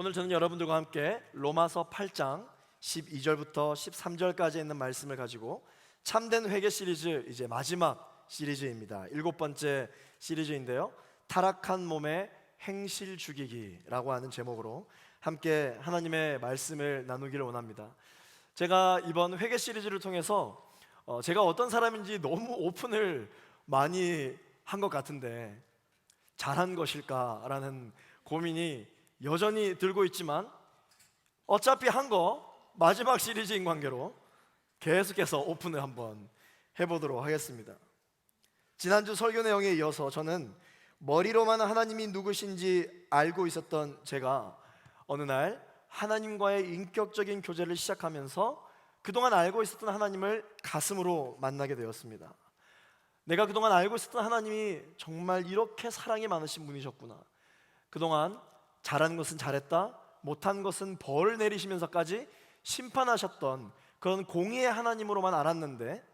오늘 저는 여러분들과 함께 로마서 8장 12절부터 13절까지 있는 말씀을 가지고 참된 회개 시리즈 이제 마지막 시리즈입니다. 7번째 시리즈인데요, 타락한 몸의 행실 죽이기라고 하는 제목으로 함께 하나님의 말씀을 나누기를 원합니다. 제가 이번 회개 시리즈를 통해서 제가 어떤 사람인지 너무 오픈을 많이 한 것 같은데 잘한 것일까라는 고민이 여전히 들고 있지만, 어차피 한 거 마지막 시리즈인 관계로 계속해서 오픈을 한번 해보도록 하겠습니다. 지난주 설교 내용에 이어서 저는 머리로만 하나님이 누구신지 알고 있었던 제가 어느 날 하나님과의 인격적인 교제를 시작하면서 그동안 알고 있었던 하나님을 가슴으로 만나게 되었습니다. 내가 그동안 알고 있었던 하나님이 정말 이렇게 사랑이 많으신 분이셨구나. 그동안 잘한 것은 잘했다, 못한 것은 벌 내리시면서까지 심판하셨던 그런 공의의 하나님으로만 알았는데,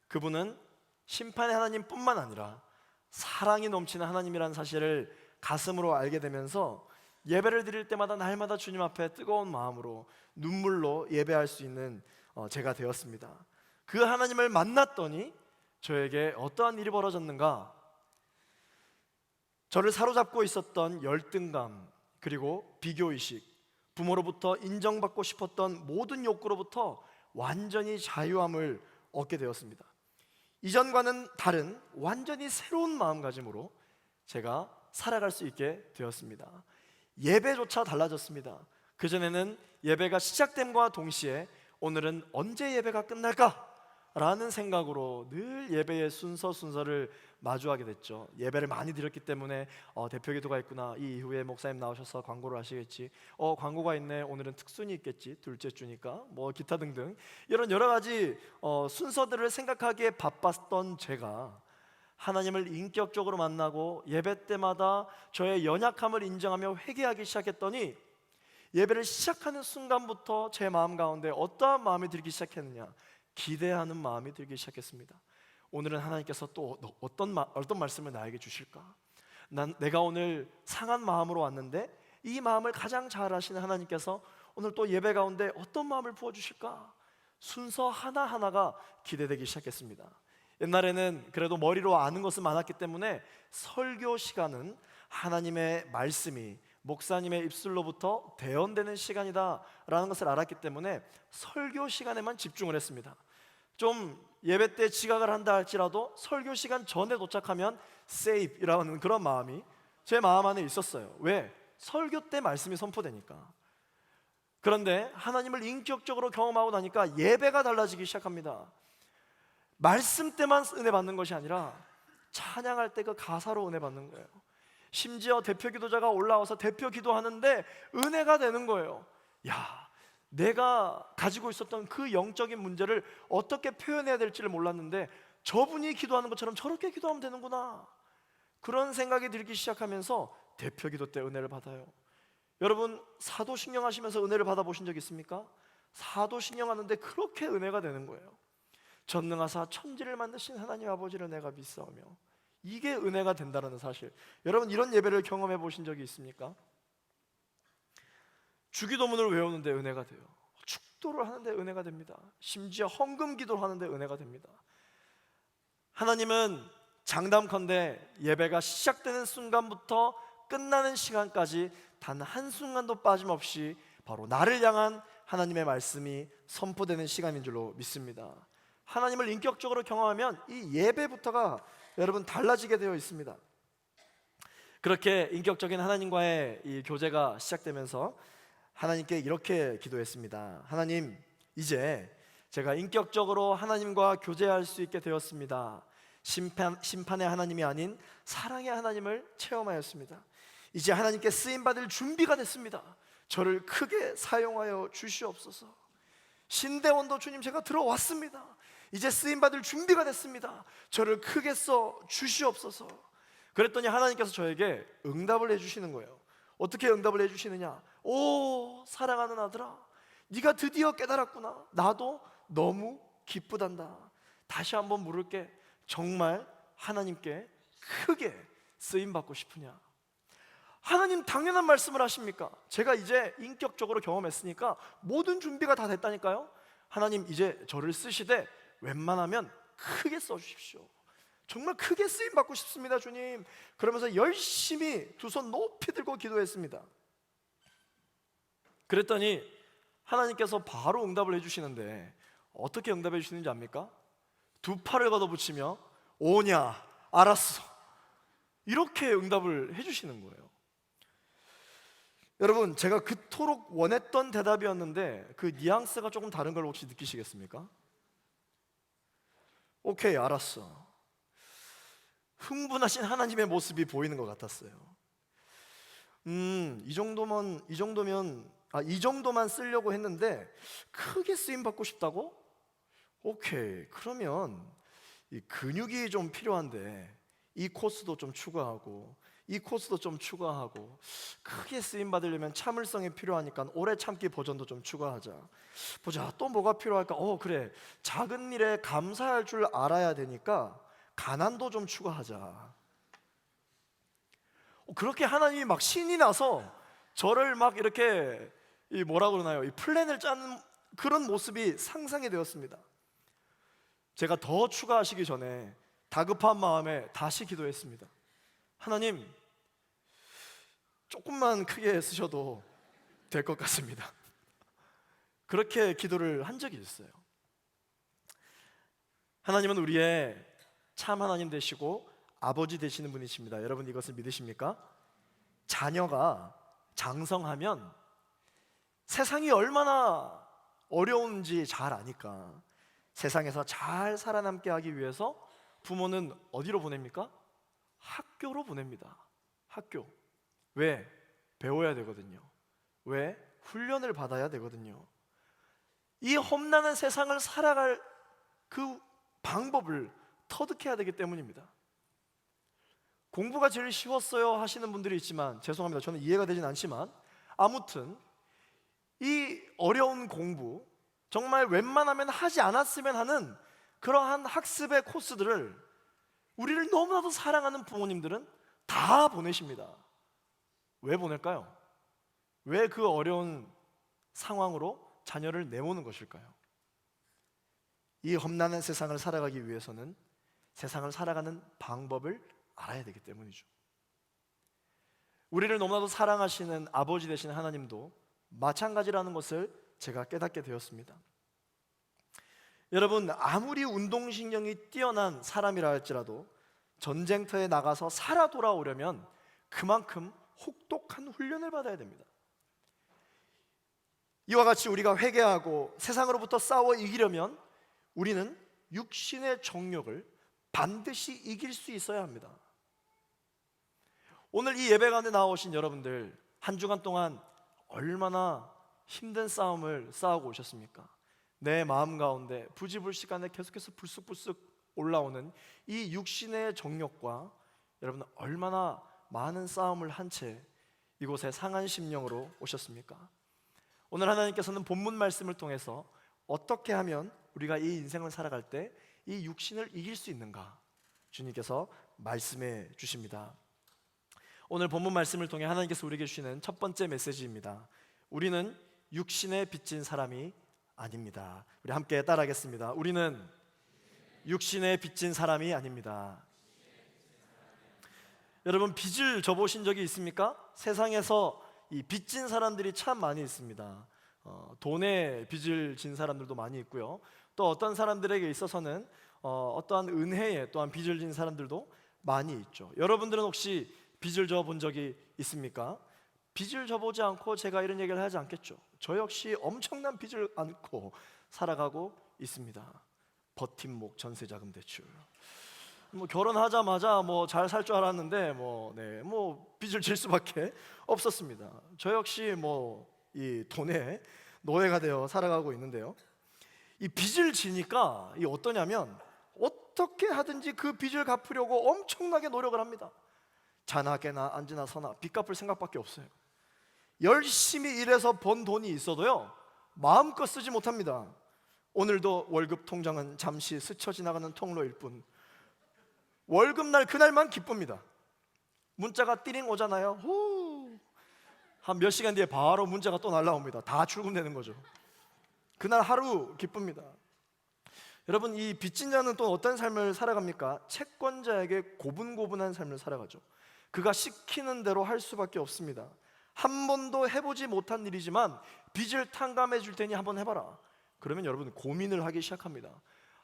그분은 심판의 하나님뿐만 아니라 사랑이 넘치는 하나님이라는 사실을 가슴으로 알게 되면서 예배를 드릴 때마다 날마다 주님 앞에 뜨거운 마음으로 눈물로 예배할 수 있는 제가 되었습니다. 그 하나님을 만났더니 저에게 어떠한 일이 벌어졌는가? 저를 사로잡고 있었던 열등감, 그리고 비교의식, 부모로부터 인정받고 싶었던 모든 욕구로부터 완전히 자유함을 얻게 되었습니다. 이전과는 다른 완전히 새로운 마음가짐으로 제가 살아갈 수 있게 되었습니다. 예배조차 달라졌습니다. 그전에는 예배가 시작됨과 동시에 오늘은 언제 예배가 끝날까? 라는 생각으로 늘 예배의 순서를 마주하게 됐죠. 예배를 많이 드렸기 때문에 대표기도가 있구나, 이 이후에 목사님 나오셔서 광고를 하시겠지, 광고가 있네, 오늘은 특순이 있겠지, 둘째 주니까, 기타 등등 이런 여러 가지 순서들을 생각하기에 바빴던 제가 하나님을 인격적으로 만나고 예배 때마다 저의 연약함을 인정하며 회개하기 시작했더니, 예배를 시작하는 순간부터 제 마음 가운데 어떠한 마음이 들기 시작했느냐? 기대하는 마음이 들기 시작했습니다. 오늘은 하나님께서 또 어떤 말씀을 나에게 주실까? 내가 오늘 상한 마음으로 왔는데 이 마음을 가장 잘 아시는 하나님께서 오늘 또 예배 가운데 어떤 마음을 부어주실까? 순서 하나하나가 기대되기 시작했습니다. 옛날에는 그래도 머리로 아는 것은 많았기 때문에 설교 시간은 하나님의 말씀이 목사님의 입술로부터 대언되는 시간이다라는 것을 알았기 때문에 설교 시간에만 집중을 했습니다. 좀 예배 때 지각을 한다 할지라도 설교 시간 전에 도착하면 세이프이라는 그런 마음이 제 마음 안에 있었어요. 왜? 설교 때 말씀이 선포되니까. 그런데 하나님을 인격적으로 경험하고 나니까 예배가 달라지기 시작합니다. 말씀 때만 은혜 받는 것이 아니라 찬양할 때 그 가사로 은혜 받는 거예요. 심지어 대표 기도자가 올라와서 대표 기도하는데 은혜가 되는 거예요. 야, 내가 가지고 있었던 그 영적인 문제를 어떻게 표현해야 될지를 몰랐는데 저분이 기도하는 것처럼 저렇게 기도하면 되는구나, 그런 생각이 들기 시작하면서 대표 기도 때 은혜를 받아요. 여러분, 사도신경 하시면서 은혜를 받아보신 적 있습니까? 사도신경 하는데 그렇게 은혜가 되는 거예요. 전능하사 천지를 만드신 하나님 아버지를 내가 믿사오며, 이게 은혜가 된다는 사실. 여러분, 이런 예배를 경험해 보신 적이 있습니까? 주기도문을 외우는데 은혜가 돼요. 축도를 하는데 은혜가 됩니다. 심지어 헌금 기도를 하는데 은혜가 됩니다. 하나님은 장담컨대 예배가 시작되는 순간부터 끝나는 시간까지 단 한순간도 빠짐없이 바로 나를 향한 하나님의 말씀이 선포되는 시간인 줄로 믿습니다. 하나님을 인격적으로 경험하면 이 예배부터가 여러분 달라지게 되어 있습니다. 그렇게 인격적인 하나님과의 이 교제가 시작되면서 하나님께 이렇게 기도했습니다. 하나님, 이제 제가 인격적으로 하나님과 교제할 수 있게 되었습니다. 심판의 하나님이 아닌 사랑의 하나님을 체험하였습니다. 이제 하나님께 쓰임받을 준비가 됐습니다. 저를 크게 사용하여 주시옵소서. 신대원도 주님, 제가 들어왔습니다. 이제 쓰임받을 준비가 됐습니다. 저를 크게 써 주시옵소서. 그랬더니 하나님께서 저에게 응답을 해주시는 거예요. 어떻게 응답을 해주시느냐? 오, 사랑하는 아들아, 네가 드디어 깨달았구나. 나도 너무 기쁘단다. 다시 한번 물을게. 정말 하나님께 크게 쓰임받고 싶으냐? 하나님 당연한 말씀을 하십니까? 제가 이제 인격적으로 경험했으니까 모든 준비가 다 됐다니까요. 하나님 이제 저를 쓰시되 웬만하면 크게 써주십시오. 정말 크게 쓰임 받고 싶습니다, 주님. 그러면서 열심히 두 손 높이 들고 기도했습니다. 그랬더니 하나님께서 바로 응답을 해주시는데 어떻게 응답해 주시는지 압니까? 두 팔을 걷어붙이며 오냐, 알았어, 이렇게 응답을 해주시는 거예요. 여러분, 제가 그토록 원했던 대답이었는데 그 뉘앙스가 조금 다른 걸 혹시 느끼시겠습니까? 오케이, 알았어. 흥분하신 하나님의 모습이 보이는 것 같았어요. 이 정도만 쓰려고 했는데 크게 쓰임 받고 싶다고? 오케이, 그러면 이 근육이 좀 필요한데 이 코스도 좀 추가하고 이 코스도 좀 추가하고, 크게 쓰임 받으려면 참을성이 필요하니까 오래 참기 버전도 좀 추가하자. 보자, 또 뭐가 필요할까? 그래, 작은 일에 감사할 줄 알아야 되니까 가난도 좀 추가하자. 그렇게 하나님이 막 신이 나서 저를 막 이렇게 이 플랜을 짜는 그런 모습이 상상이 되었습니다. 제가 더 추가하시기 전에 다급한 마음에 다시 기도했습니다. 하나님, 조금만 크게 쓰셔도 될 것 같습니다. 그렇게 기도를 한 적이 있어요. 하나님은 우리의 참 하나님 되시고 아버지 되시는 분이십니다. 여러분, 이것을 믿으십니까? 자녀가 장성하면 세상이 얼마나 어려운지 잘 아니까 세상에서 잘 살아남게 하기 위해서 부모는 어디로 보냅니까? 학교로 보냅니다. 학교. 왜? 배워야 되거든요. 왜? 훈련을 받아야 되거든요. 이 험난한 세상을 살아갈 그 방법을 터득해야 되기 때문입니다. 공부가 제일 쉬웠어요 하시는 분들이 있지만, 죄송합니다, 저는 이해가 되진 않지만, 아무튼 이 어려운 공부, 정말 웬만하면 하지 않았으면 하는 그러한 학습의 코스들을 우리를 너무나도 사랑하는 부모님들은 다 보내십니다. 왜 보낼까요? 왜 그 어려운 상황으로 자녀를 내모는 것일까요? 이 험난한 세상을 살아가기 위해서는 세상을 살아가는 방법을 알아야 되기 때문이죠. 우리를 너무나도 사랑하시는 아버지 되신 하나님도 마찬가지라는 것을 제가 깨닫게 되었습니다. 여러분, 아무리 운동신경이 뛰어난 사람이라 할지라도 전쟁터에 나가서 살아 돌아오려면 그만큼 혹독한 훈련을 받아야 됩니다. 이와 같이 우리가 회개하고 세상으로부터 싸워 이기려면 우리는 육신의 정욕을 반드시 이길 수 있어야 합니다. 오늘 이 예배 가운데 나오신 여러분들, 한 주간 동안 얼마나 힘든 싸움을 싸우고 오셨습니까? 내 마음 가운데 부지불식간에 계속해서 불쑥불쑥 올라오는 이 육신의 정욕과 여러분 얼마나 많은 싸움을 한 채 이곳에 상한 심령으로 오셨습니까? 오늘 하나님께서는 본문 말씀을 통해서 어떻게 하면 우리가 이 인생을 살아갈 때 이 육신을 이길 수 있는가 주님께서 말씀해 주십니다. 오늘 본문 말씀을 통해 하나님께서 우리에게 주시는 첫 번째 메시지입니다. 우리는 육신에 빚진 사람이 아닙니다. 우리 함께 따라하겠습니다. 우리는 육신에 빚진 사람이 아닙니다. 여러분, 빚을 져보신 적이 있습니까? 세상에서 이 빚진 사람들이 참 많이 있습니다. 돈에 빚을 진 사람들도 많이 있고요. 또 어떤 사람들에게 있어서는 어떠한 은혜에 또한 빚을 진 사람들도 많이 있죠. 여러분들은 혹시 빚을 져본 적이 있습니까? 빚을 져보지 않고 제가 이런 얘기를 하지 않겠죠. 저 역시 엄청난 빚을 안고 살아가고 있습니다. 버팀목, 전세자금 대출. 결혼하자마자 잘 살 줄 알았는데 빚을 질 수밖에 없었습니다. 저 역시 이 돈에 노예가 되어 살아가고 있는데요. 이 빚을 지니까 이 어떠냐면 어떻게 하든지 그 빚을 갚으려고 엄청나게 노력을 합니다. 자나 깨나 앉으나 서나 빚 갚을 생각밖에 없어요. 열심히 일해서 번 돈이 있어도요 마음껏 쓰지 못합니다. 오늘도 월급 통장은 잠시 스쳐 지나가는 통로일 뿐 월급날 그날만 기쁩니다. 문자가 띠링 오잖아요. 후, 한 몇 시간 뒤에 바로 문자가 또 날라옵니다. 다 출금되는 거죠. 그날 하루 기쁩니다. 여러분, 이 빚진 자는 또 어떤 삶을 살아갑니까? 채권자에게 고분고분한 삶을 살아가죠. 그가 시키는 대로 할 수밖에 없습니다. 한 번도 해보지 못한 일이지만 빚을 탕감해 줄 테니 한번 해봐라. 그러면 여러분 고민을 하기 시작합니다.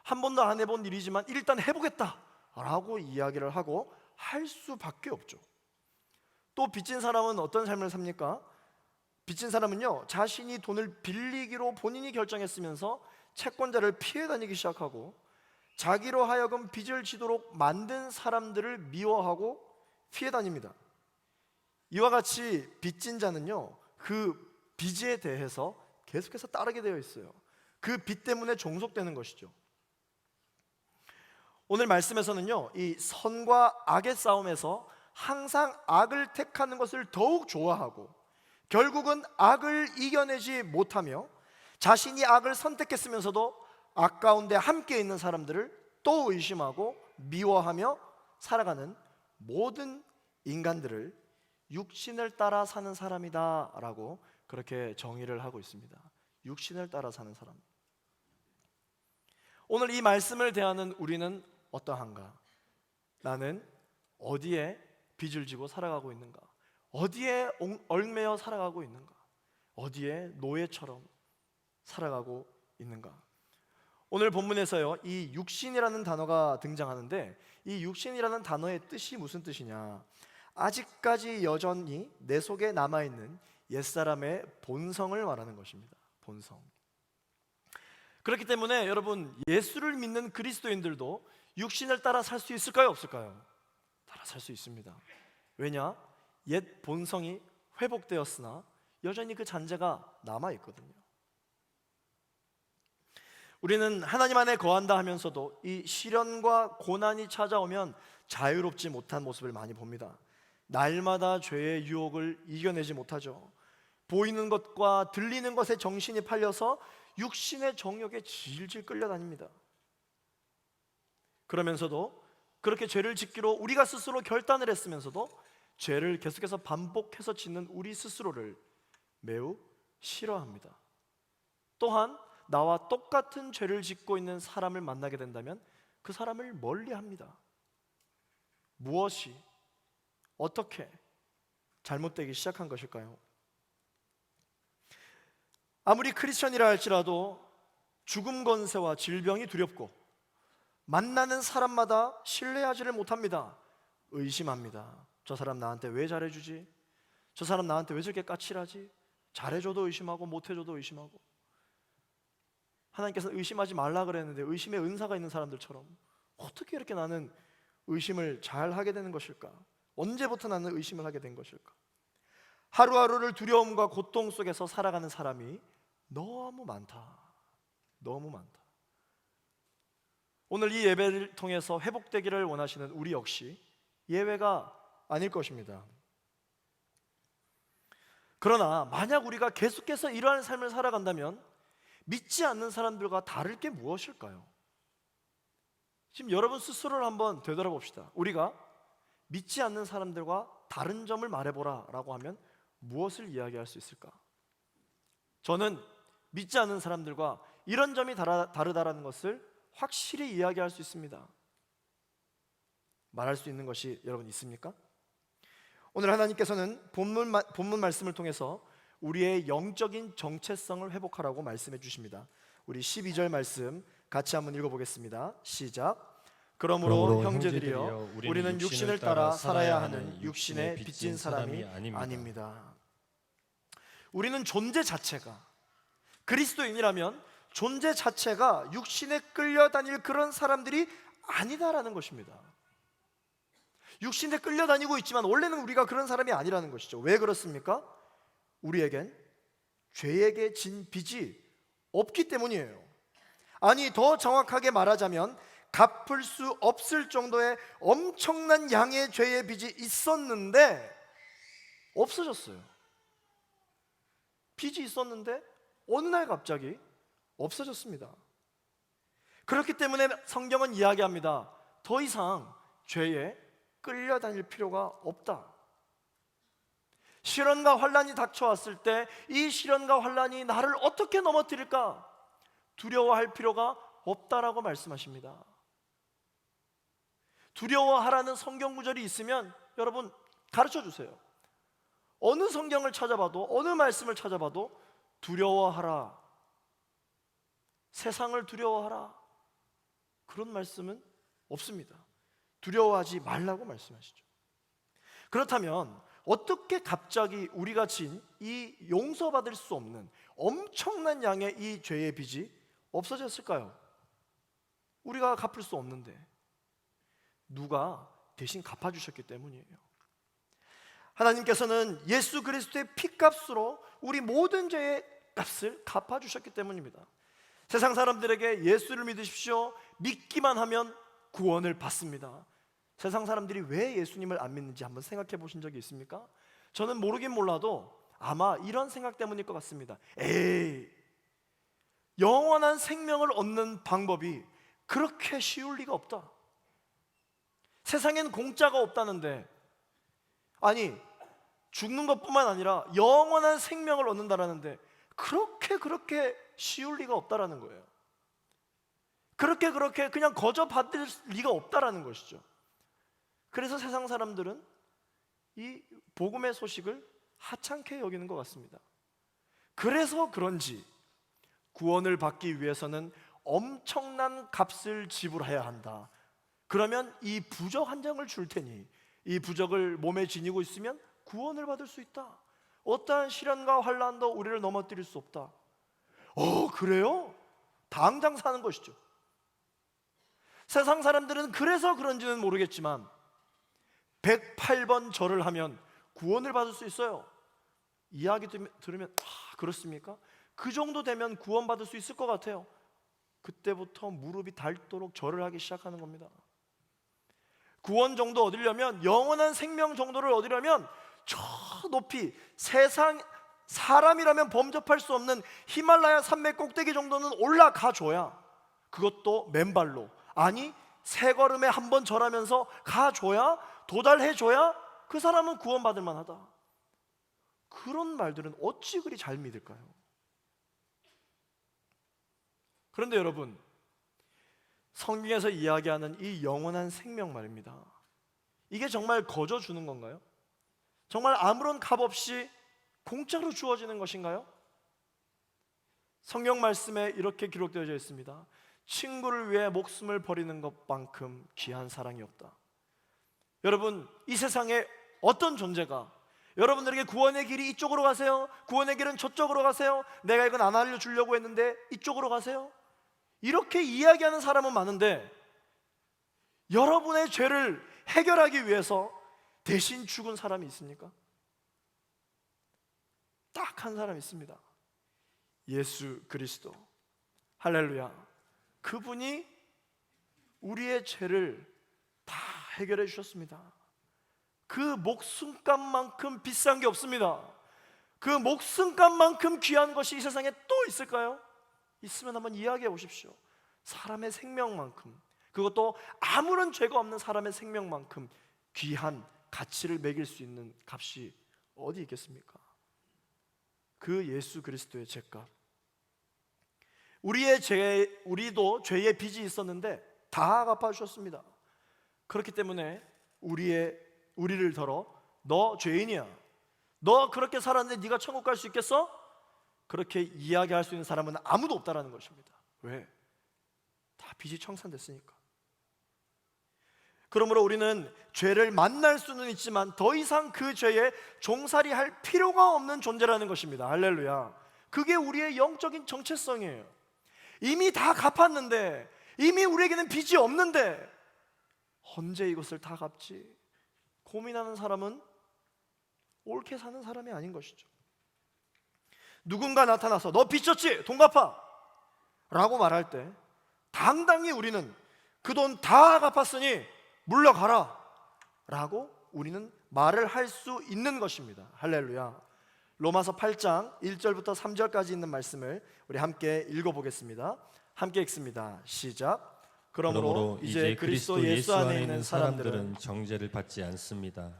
한 번도 안 해본 일이지만 일단 해보겠다 라고 이야기를 하고 할 수밖에 없죠. 또 빚진 사람은 어떤 삶을 삽니까? 빚진 사람은요, 자신이 돈을 빌리기로 본인이 결정했으면서 채권자를 피해 다니기 시작하고 자기로 하여금 빚을 지도록 만든 사람들을 미워하고 피해 다닙니다. 이와 같이 빚진 자는요, 그 빚에 대해서 계속해서 따르게 되어 있어요. 그 빚 때문에 종속되는 것이죠. 오늘 말씀에서는요, 이 선과 악의 싸움에서 항상 악을 택하는 것을 더욱 좋아하고 결국은 악을 이겨내지 못하며 자신이 악을 선택했으면서도 악 가운데 함께 있는 사람들을 또 의심하고 미워하며 살아가는 모든 인간들을 육신을 따라 사는 사람이다 라고 그렇게 정의를 하고 있습니다. 육신을 따라 사는 사람. 오늘 이 말씀을 대하는 우리는 어떠한가? 나는 어디에 빚을 지고 살아가고 있는가? 어디에 얽매여 살아가고 있는가? 어디에 노예처럼 살아가고 있는가? 오늘 본문에서요, 이 육신이라는 단어가 등장하는데 이 육신이라는 단어의 뜻이 무슨 뜻이냐? 아직까지 여전히 내 속에 남아있는 옛사람의 본성을 말하는 것입니다. 본성. 그렇기 때문에 여러분, 예수를 믿는 그리스도인들도 육신을 따라 살 수 있을까요? 없을까요? 따라 살 수 있습니다. 왜냐? 옛 본성이 회복되었으나 여전히 그 잔재가 남아있거든요. 우리는 하나님 안에 거한다 하면서도 이 시련과 고난이 찾아오면 자유롭지 못한 모습을 많이 봅니다. 날마다 죄의 유혹을 이겨내지 못하죠. 보이는 것과 들리는 것에 정신이 팔려서 육신의 정욕에 질질 끌려다닙니다. 그러면서도 그렇게 죄를 짓기로 우리가 스스로 결단을 했으면서도 죄를 계속해서 반복해서 짓는 우리 스스로를 매우 싫어합니다. 또한 나와 똑같은 죄를 짓고 있는 사람을 만나게 된다면 그 사람을 멀리합니다. 무엇이 어떻게 잘못되기 시작한 것일까요? 아무리 크리스천이라 할지라도 죽음 권세와 질병이 두렵고 만나는 사람마다 신뢰하지를 못합니다. 의심합니다. 저 사람 나한테 왜 잘해주지? 저 사람 나한테 왜 저렇게 까칠하지? 잘해줘도 의심하고 못해줘도 의심하고. 하나님께서 의심하지 말라 그랬는데 의심의 은사가 있는 사람들처럼 어떻게 이렇게 나는 의심을 잘 하게 되는 것일까? 언제부터 나는 의심을 하게 된 것일까? 하루하루를 두려움과 고통 속에서 살아가는 사람이 너무 많다. 너무 많다. 오늘 이 예배를 통해서 회복되기를 원하시는 우리 역시 예외가 아닐 것입니다. 그러나 만약 우리가 계속해서 이러한 삶을 살아간다면 믿지 않는 사람들과 다를 게 무엇일까요? 지금 여러분 스스로를 한번 되돌아봅시다. 우리가 믿지 않는 사람들과 다른 점을 말해보라 라고 하면 무엇을 이야기할 수 있을까? 저는 믿지 않는 사람들과 이런 점이 다르다라는 것을 확실히 이야기할 수 있습니다. 말할 수 있는 것이 여러분 있습니까? 오늘 하나님께서는 본문 말씀을 통해서 우리의 영적인 정체성을 회복하라고 말씀해 주십니다. 우리 12절 말씀 같이 한번 읽어보겠습니다. 시작. 그러므로 형제들이여 우리는 육신을 따라 살아야 하는 육신에 빚진 사람이 아닙니다. 우리는 존재 자체가 그리스도인이라면 존재 자체가 육신에 끌려다닐 그런 사람들이 아니다라는 것입니다. 육신에 끌려다니고 있지만 원래는 우리가 그런 사람이 아니라는 것이죠. 왜 그렇습니까? 우리에겐 죄에게 진 빚이 없기 때문이에요. 아니, 더 정확하게 말하자면 갚을 수 없을 정도의 엄청난 양의 죄의 빚이 있었는데 없어졌어요. 빚이 있었는데 어느 날 갑자기 없어졌습니다. 그렇기 때문에 성경은 이야기합니다. 더 이상 죄에 끌려다닐 필요가 없다. 시련과 환난이 닥쳐왔을 때 이 시련과 환난이 나를 어떻게 넘어뜨릴까 두려워할 필요가 없다라고 말씀하십니다. 두려워하라는 성경 구절이 있으면 여러분 가르쳐 주세요. 어느 성경을 찾아봐도, 어느 말씀을 찾아봐도 두려워하라, 세상을 두려워하라, 그런 말씀은 없습니다. 두려워하지 말라고 말씀하시죠. 그렇다면 어떻게 갑자기 우리가 진 이 용서받을 수 없는 엄청난 양의 이 죄의 빚이 없어졌을까요? 우리가 갚을 수 없는데 누가 대신 갚아주셨기 때문이에요. 하나님께서는 예수 그리스도의 피값으로 우리 모든 죄의 값을 갚아주셨기 때문입니다. 세상 사람들에게 예수를 믿으십시오, 믿기만 하면 구원을 받습니다. 세상 사람들이 왜 예수님을 안 믿는지 한번 생각해 보신 적이 있습니까? 저는 모르긴 몰라도 아마 이런 생각 때문일 것 같습니다. 에이, 영원한 생명을 얻는 방법이 그렇게 쉬울 리가 없다. 세상엔 공짜가 없다는데, 아니 죽는 것뿐만 아니라 영원한 생명을 얻는다라는데 그렇게 쉬울 리가 없다라는 거예요. 그렇게 그냥 거저 받을 리가 없다라는 것이죠. 그래서 세상 사람들은 이 복음의 소식을 하찮게 여기는 것 같습니다. 그래서 그런지 구원을 받기 위해서는 엄청난 값을 지불해야 한다. 그러면 이 부적 한 장을 줄 테니 이 부적을 몸에 지니고 있으면 구원을 받을 수 있다. 어떠한 시련과 환난도 우리를 넘어뜨릴 수 없다. 그래요? 당장 사는 것이죠. 세상 사람들은 그래서 그런지는 모르겠지만 108번 절을 하면 구원을 받을 수 있어요. 이야기 들으면 그렇습니까? 그 정도 되면 구원받을 수 있을 것 같아요. 그때부터 무릎이 닳도록 절을 하기 시작하는 겁니다. 구원 정도 얻으려면, 영원한 생명 정도를 얻으려면 저 높이 세상 사람이라면 범접할 수 없는 히말라야 산맥 꼭대기 정도는 올라가 줘야, 그것도 맨발로, 아니 세 걸음에 한 번 절하면서 가줘야, 도달해줘야 그 사람은 구원받을 만하다. 그런 말들은 어찌 그리 잘 믿을까요? 그런데 여러분, 성경에서 이야기하는 이 영원한 생명 말입니다. 이게 정말 거저 주는 건가요? 정말 아무런 값 없이 공짜로 주어지는 것인가요? 성경 말씀에 이렇게 기록되어져 있습니다. 친구를 위해 목숨을 버리는 것만큼 귀한 사랑이 없다. 여러분, 이 세상에 어떤 존재가 여러분들에게 구원의 길이 이쪽으로 가세요, 구원의 길은 저쪽으로 가세요, 내가 이건 안 알려주려고 했는데 이쪽으로 가세요, 이렇게 이야기하는 사람은 많은데 여러분의 죄를 해결하기 위해서 대신 죽은 사람이 있습니까? 딱 한 사람 있습니다. 예수 그리스도. 할렐루야. 그분이 우리의 죄를 다 해결해 주셨습니다. 그 목숨값만큼 비싼 게 없습니다. 그 목숨값만큼 귀한 것이 이 세상에 또 있을까요? 있으면 한번 이야기해 보십시오. 사람의 생명만큼, 그것도 아무런 죄가 없는 사람의 생명만큼 귀한 가치를 매길 수 있는 값이 어디 있겠습니까? 그 예수 그리스도의 죄값. 우리도 죄의 빚이 있었는데 다 갚아주셨습니다. 그렇기 때문에 우리를 더러 너 죄인이야, 너 그렇게 살았는데 네가 천국 갈 수 있겠어? 그렇게 이야기할 수 있는 사람은 아무도 없다라는 것입니다. 왜? 다 빚이 청산됐으니까. 그러므로 우리는 죄를 만날 수는 있지만 더 이상 그 죄에 종살이할 필요가 없는 존재라는 것입니다. 할렐루야. 그게 우리의 영적인 정체성이에요. 이미 다 갚았는데, 이미 우리에게는 빚이 없는데 언제 이것을 다 갚지? 고민하는 사람은 옳게 사는 사람이 아닌 것이죠. 누군가 나타나서 너 빚졌지? 돈 갚아! 라고 말할 때 당당히 우리는 그 돈 다 갚았으니 물러가라 라고 우리는 말을 할 수 있는 것입니다. 할렐루야. 로마서 8장 1절부터 3절까지 있는 말씀을 우리 함께 읽어보겠습니다. 함께 읽습니다. 시작. 그러므로 이제 그리스도 예수 안에 있는 사람들은 정죄를 받지 않습니다.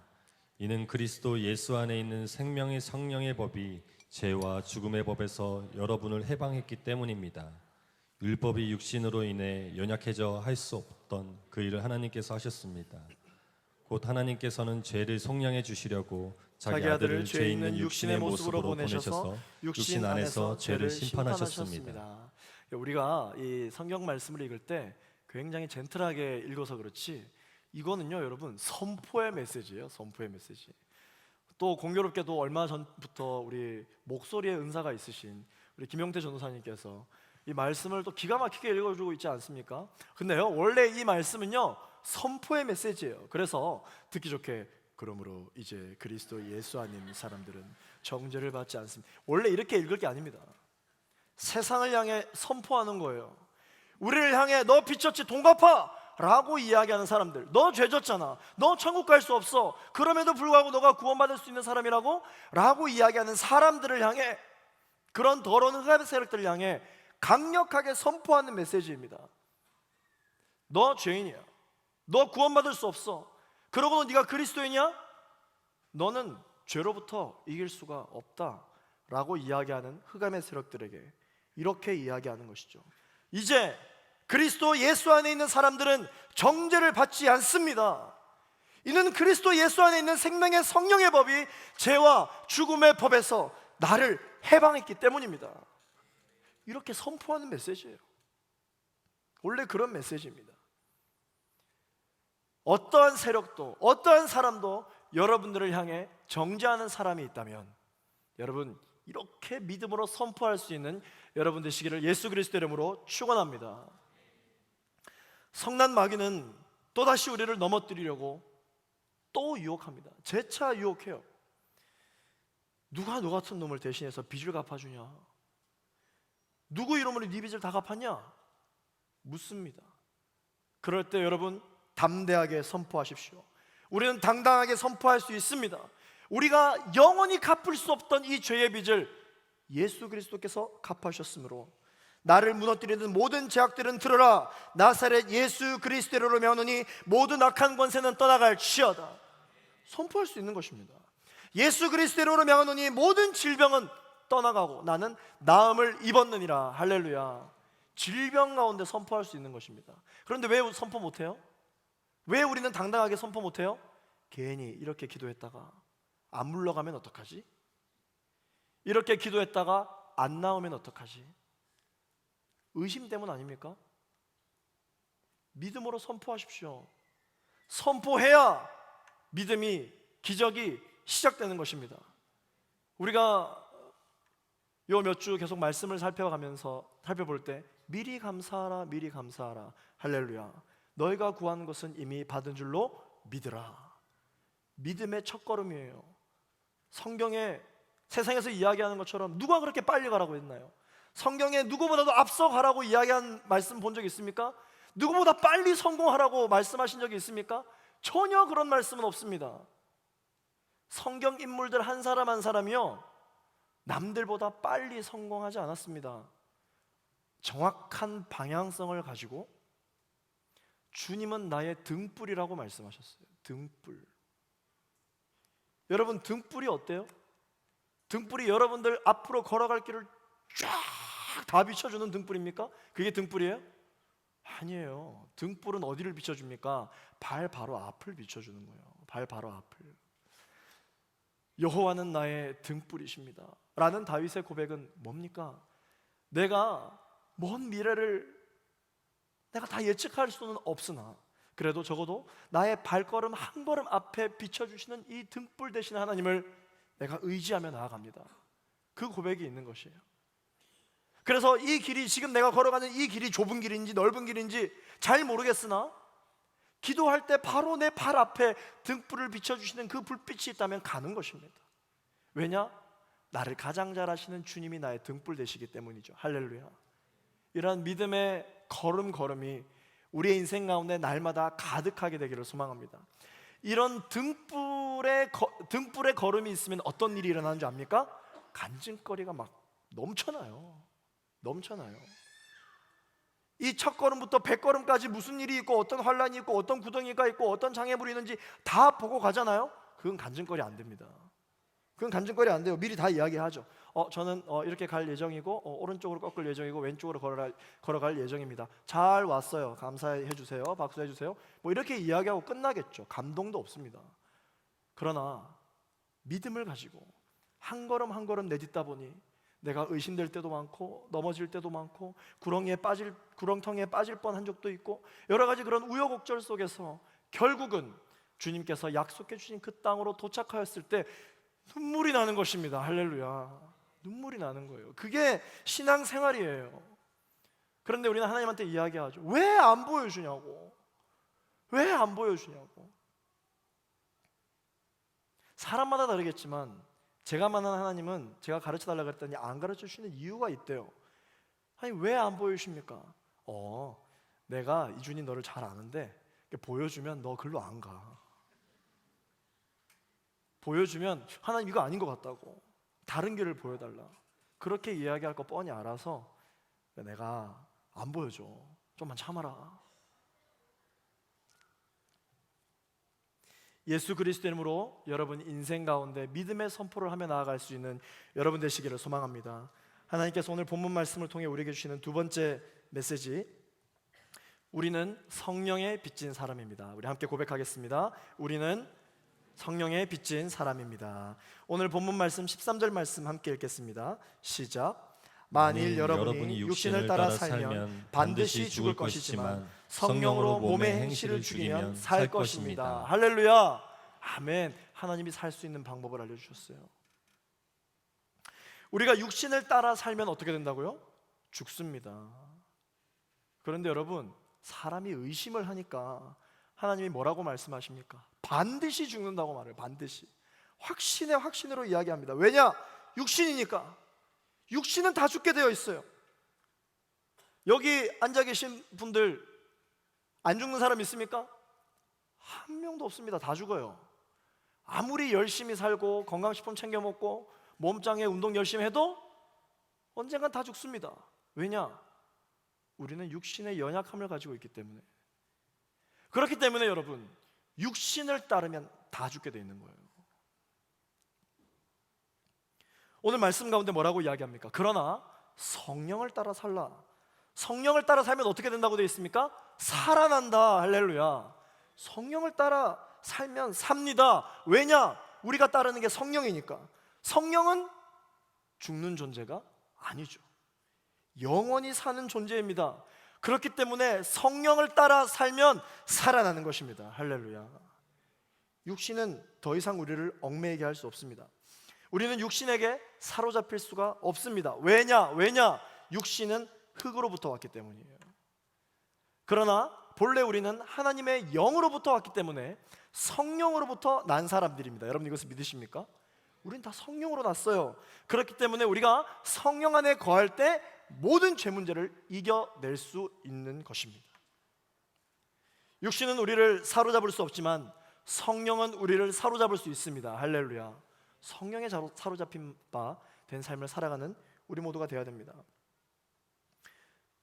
이는 그리스도 예수 안에 있는 생명의 성령의 법이 죄와 죽음의 법에서 여러분을 해방했기 때문입니다. 율법이 육신으로 인해 연약해져 할 수 없던 그 일을 하나님께서 하셨습니다. 곧 하나님께서는 죄를 속량해 주시려고 자기 아들을 죄 있는 육신의 모습으로 보내셔서 육신 안에서 죄를 심판하셨습니다. 우리가 이 성경 말씀을 읽을 때 굉장히 젠틀하게 읽어서 그렇지, 이거는요 여러분 선포의 메시지예요. 선포의 메시지. 또 공교롭게도 얼마 전부터 우리 목소리의 은사가 있으신 우리 김용태 전도사님께서 이 말씀을 또 기가 막히게 읽어주고 있지 않습니까? 근데요 원래 이 말씀은요 선포의 메시지예요. 그래서 듣기 좋게, 그러므로 이제 그리스도 예수 안에 있는 사람들은 정죄를 받지 않습니다. 원래 이렇게 읽을 게 아닙니다. 세상을 향해 선포하는 거예요. 우리를 향해 너 빚졌지 돈 갚아 라고 이야기하는 사람들, 너 죄졌잖아, 너 천국 갈 수 없어, 그럼에도 불구하고 너가 구원받을 수 있는 사람이라고 라고 이야기하는 사람들을 향해, 그런 더러운 흑암의 세력들을 향해 강력하게 선포하는 메시지입니다. 너 죄인이야, 너 구원받을 수 없어, 그러고는 네가 그리스도인이야? 너는 죄로부터 이길 수가 없다 라고 이야기하는 흑암의 세력들에게 이렇게 이야기하는 것이죠. 이제 그리스도 예수 안에 있는 사람들은 정죄를 받지 않습니다. 이는 그리스도 예수 안에 있는 생명의 성령의 법이 죄와 죽음의 법에서 나를 해방했기 때문입니다. 이렇게 선포하는 메시지예요. 원래 그런 메시지입니다. 어떠한 세력도 어떠한 사람도 여러분들을 향해 정죄하는 사람이 있다면 여러분 이렇게 믿음으로 선포할 수 있는 여러분 되시기를 예수 그리스도 이름으로 축원합니다. 성난 마귀는 또다시 우리를 넘어뜨리려고 또 유혹합니다. 재차 유혹해요. 누가 너 같은 놈을 대신해서 빚을 갚아주냐? 누구 이름으로 네 빚을 다 갚았냐? 묻습니다. 그럴 때 여러분 담대하게 선포하십시오. 우리는 당당하게 선포할 수 있습니다. 우리가 영원히 갚을 수 없던 이 죄의 빚을 예수 그리스도께서 갚아주셨으므로 나를 무너뜨리는 모든 죄악들은 들어라. 나사렛 예수 그리스도로 명하노니 모든 악한 권세는 떠나갈지어다. 선포할 수 있는 것입니다. 예수 그리스도로 명하노니 모든 질병은 떠나가고 나는 나음을 입었느니라. 할렐루야. 질병 가운데 선포할 수 있는 것입니다. 그런데 왜 선포 못해요? 왜 우리는 당당하게 선포 못해요? 괜히 이렇게 기도했다가 안 물러가면 어떡하지? 이렇게 기도했다가 안 나오면 어떡하지? 의심 때문 아닙니까? 믿음으로 선포하십시오. 선포해야 믿음이, 기적이 시작되는 것입니다. 우리가 요 몇 주 계속 말씀을 살펴볼 때 미리 감사하라, 미리 감사하라. 할렐루야. 너희가 구한 것은 이미 받은 줄로 믿으라. 믿음의 첫걸음이에요. 성경에 세상에서 이야기하는 것처럼 누가 그렇게 빨리 가라고 했나요? 성경에 누구보다도 앞서 가라고 이야기한 말씀 본 적 있습니까? 누구보다 빨리 성공하라고 말씀하신 적이 있습니까? 전혀 그런 말씀은 없습니다. 성경 인물들 한 사람 한 사람이요 남들보다 빨리 성공하지 않았습니다. 정확한 방향성을 가지고 주님은 나의 등불이라고 말씀하셨어요. 등불. 여러분 등불이 어때요? 등불이 여러분들 앞으로 걸어갈 길을 쫙 다 비춰주는 등불입니까? 그게 등불이에요? 아니에요. 등불은 어디를 비춰줍니까? 발 바로 앞을 비춰주는 거예요. 발 바로 앞을. 여호와는 나의 등불이십니다 라는 다윗의 고백은 뭡니까? 내가 먼 미래를 내가 다 예측할 수는 없으나 그래도 적어도 나의 발걸음 한 걸음 앞에 비춰주시는 이 등불 되신 하나님을 내가 의지하며 나아갑니다. 그 고백이 있는 것이에요. 그래서 이 길이, 지금 내가 걸어가는 이 길이 좁은 길인지 넓은 길인지 잘 모르겠으나 기도할 때 바로 내 발 앞에 등불을 비춰주시는 그 불빛이 있다면 가는 것입니다. 왜냐? 나를 가장 잘 아시는 주님이 나의 등불 되시기 때문이죠. 할렐루야. 이러한 믿음의 걸음이 우리의 인생 가운데 날마다 가득하게 되기를 소망합니다. 이런 등불의 걸음이 있으면 어떤 일이 일어나는 줄 압니까? 간증거리가 막 넘쳐나요. 이 첫 걸음부터 100걸음까지 무슨 일이 있고 어떤 환란이 있고 어떤 구덩이가 있고 어떤 장애물이 있는지 다 보고 가잖아요. 그건 간증거리 안 됩니다. 그건 간증거리 안 돼요. 미리 다 이야기하죠. 저는 이렇게 갈 예정이고 오른쪽으로 꺾을 예정이고 왼쪽으로 걸어갈 예정입니다. 잘 왔어요. 감사해 주세요. 박수해 주세요. 뭐 이렇게 이야기하고 끝나겠죠. 감동도 없습니다. 그러나 믿음을 가지고 한 걸음 한 걸음 내딛다 보니 내가 의심될 때도 많고 넘어질 때도 많고 구렁텅이에 빠질 뻔한 적도 있고 여러 가지 그런 우여곡절 속에서 결국은 주님께서 약속해 주신 그 땅으로 도착하였을 때 눈물이 나는 것입니다. 할렐루야. 눈물이 나는 거예요. 그게 신앙생활이에요. 그런데 우리는 하나님한테 이야기하죠. 왜 안 보여주냐고. 왜 안 보여주냐고. 사람마다 다르겠지만 제가 만난 하나님은 제가 가르쳐달라고 그랬더니 안 가르쳐 주시는 이유가 있대요. 아니 왜 안 보여주십니까? 내가 이준이 너를 잘 아는데 보여주면 너 글로 안 가. 보여주면 하나님 이거 아닌 것 같다고 다른 길을 보여달라 그렇게 이야기할 거 뻔히 알아서 내가 안 보여줘. 좀만 참아라. 예수 그리스도 이름으로 여러분 인생 가운데 믿음의 선포를 하며 나아갈 수 있는 여러분 되시기를 소망합니다. 하나님께서 오늘 본문 말씀을 통해 우리에게 주시는 두 번째 메시지, 우리는 성령에 빚진 사람입니다. 우리 함께 고백하겠습니다. 우리는 성령에 빚진 사람입니다. 오늘 본문 말씀 13절 말씀 함께 읽겠습니다. 시작. 만일 여러분이 육신을 따라 살면 반드시 죽을 것이지만 성령으로 몸의 행실을 죽이면 살 것입니다. 할렐루야. 아멘. 하나님이 살 수 있는 방법을 알려주셨어요. 우리가 육신을 따라 살면 어떻게 된다고요? 죽습니다. 그런데 여러분, 사람이 의심을 하니까 하나님이 뭐라고 말씀하십니까? 반드시 죽는다고 말해요. 반드시. 확신의 확신으로 이야기합니다. 왜냐? 육신이니까. 육신은 다 죽게 되어 있어요. 여기 앉아 계신 분들 안 죽는 사람 있습니까? 한 명도 없습니다. 다 죽어요. 아무리 열심히 살고 건강식품 챙겨 먹고 몸짱에 운동 열심히 해도 언젠간 다 죽습니다. 왜냐? 우리는 육신의 연약함을 가지고 있기 때문에. 그렇기 때문에 여러분, 육신을 따르면 다 죽게 되어 있는 거예요. 오늘 말씀 가운데 뭐라고 이야기합니까? 그러나 성령을 따라 살라. 성령을 따라 살면 어떻게 된다고 되어 있습니까? 살아난다. 할렐루야. 성령을 따라 살면 삽니다. 왜냐? 우리가 따르는 게 성령이니까. 성령은 죽는 존재가 아니죠. 영원히 사는 존재입니다. 그렇기 때문에 성령을 따라 살면 살아나는 것입니다. 할렐루야. 육신은 더 이상 우리를 얽매이게 할 수 없습니다. 우리는 육신에게 사로잡힐 수가 없습니다. 왜냐? 육신은 흙으로부터 왔기 때문이에요. 그러나 본래 우리는 하나님의 영으로부터 왔기 때문에 성령으로부터 난 사람들입니다. 여러분 이것을 믿으십니까? 우린 다 성령으로 났어요. 그렇기 때문에 우리가 성령 안에 거할 때 모든 죄 문제를 이겨낼 수 있는 것입니다. 육신은 우리를 사로잡을 수 없지만 성령은 우리를 사로잡을 수 있습니다. 할렐루야. 성령에 사로잡힌 바 된 삶을 살아가는 우리 모두가 되어야 됩니다.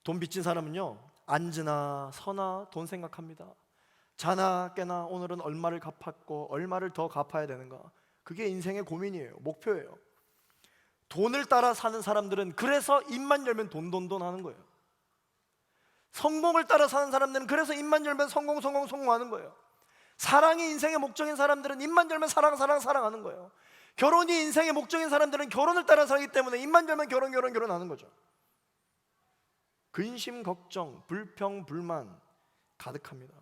돈 빚진 사람은요, 앉으나 서나 돈 생각합니다. 자나 깨나 오늘은 얼마를 갚았고 얼마를 더 갚아야 되는가. 그게 인생의 고민이에요. 목표예요. 돈을 따라 사는 사람들은 그래서 입만 열면 돈 하는 거예요. 성공을 따라 사는 사람들은 그래서 입만 열면 성공 하는 거예요. 사랑이 인생의 목적인 사람들은 입만 열면 사랑하는 거예요. 결혼이 인생의 목적인 사람들은 결혼을 따라 살기 때문에 입만 열면 결혼하는 거죠. 근심, 걱정, 불평, 불만 가득합니다.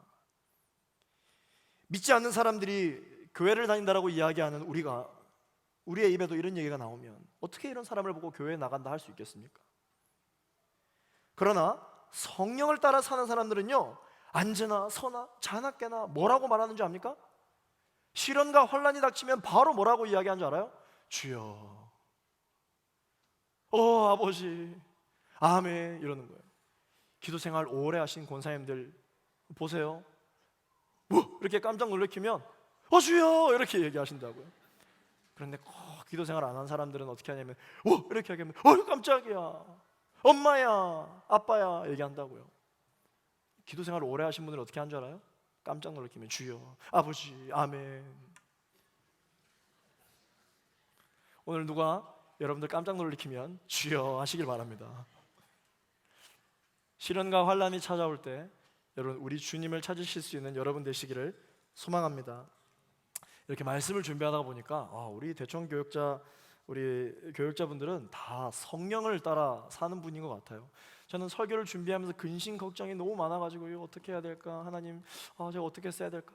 믿지 않는 사람들이 교회를 다닌다라고 이야기하는 우리의 입에도 이런 얘기가 나오면 어떻게 이런 사람을 보고 교회에 나간다 할 수 있겠습니까? 그러나 성령을 따라 사는 사람들은요, 앉으나 서나 자나 깨나 뭐라고 말하는 줄 압니까? 시련과 혼란이 닥치면 바로 뭐라고 이야기하는 줄 알아요? 주여, 아버지, 아멘 이러는 거예요. 기도생활 오래 하신 권사님들 보세요. 이렇게 깜짝 놀래키면 주여 이렇게 얘기하신다고요. 그런데 꼭 기도생활 안 한 사람들은 어떻게 하냐면 이렇게 하면 깜짝이야, 엄마야, 아빠야 얘기한다고요. 기도생활 오래 하신 분들은 어떻게 하는 줄 알아요? 깜짝 놀래키면 주여, 아버지, 아멘. 오늘 누가 여러분들 깜짝 놀리키면 주여 하시길 바랍니다. 시련과 환란이 찾아올 때 여러분 우리 주님을 찾으실 수 있는 여러분 되시기를 소망합니다. 이렇게 말씀을 준비하다 보니까 우리 대청 교육자 우리 교육자분들은 다 성령을 따라 사는 분인 것 같아요. 저는 설교를 준비하면서 근심 걱정이 너무 많아가지고 이거 어떻게 해야 될까? 하나님, 제가 어떻게 써야 될까?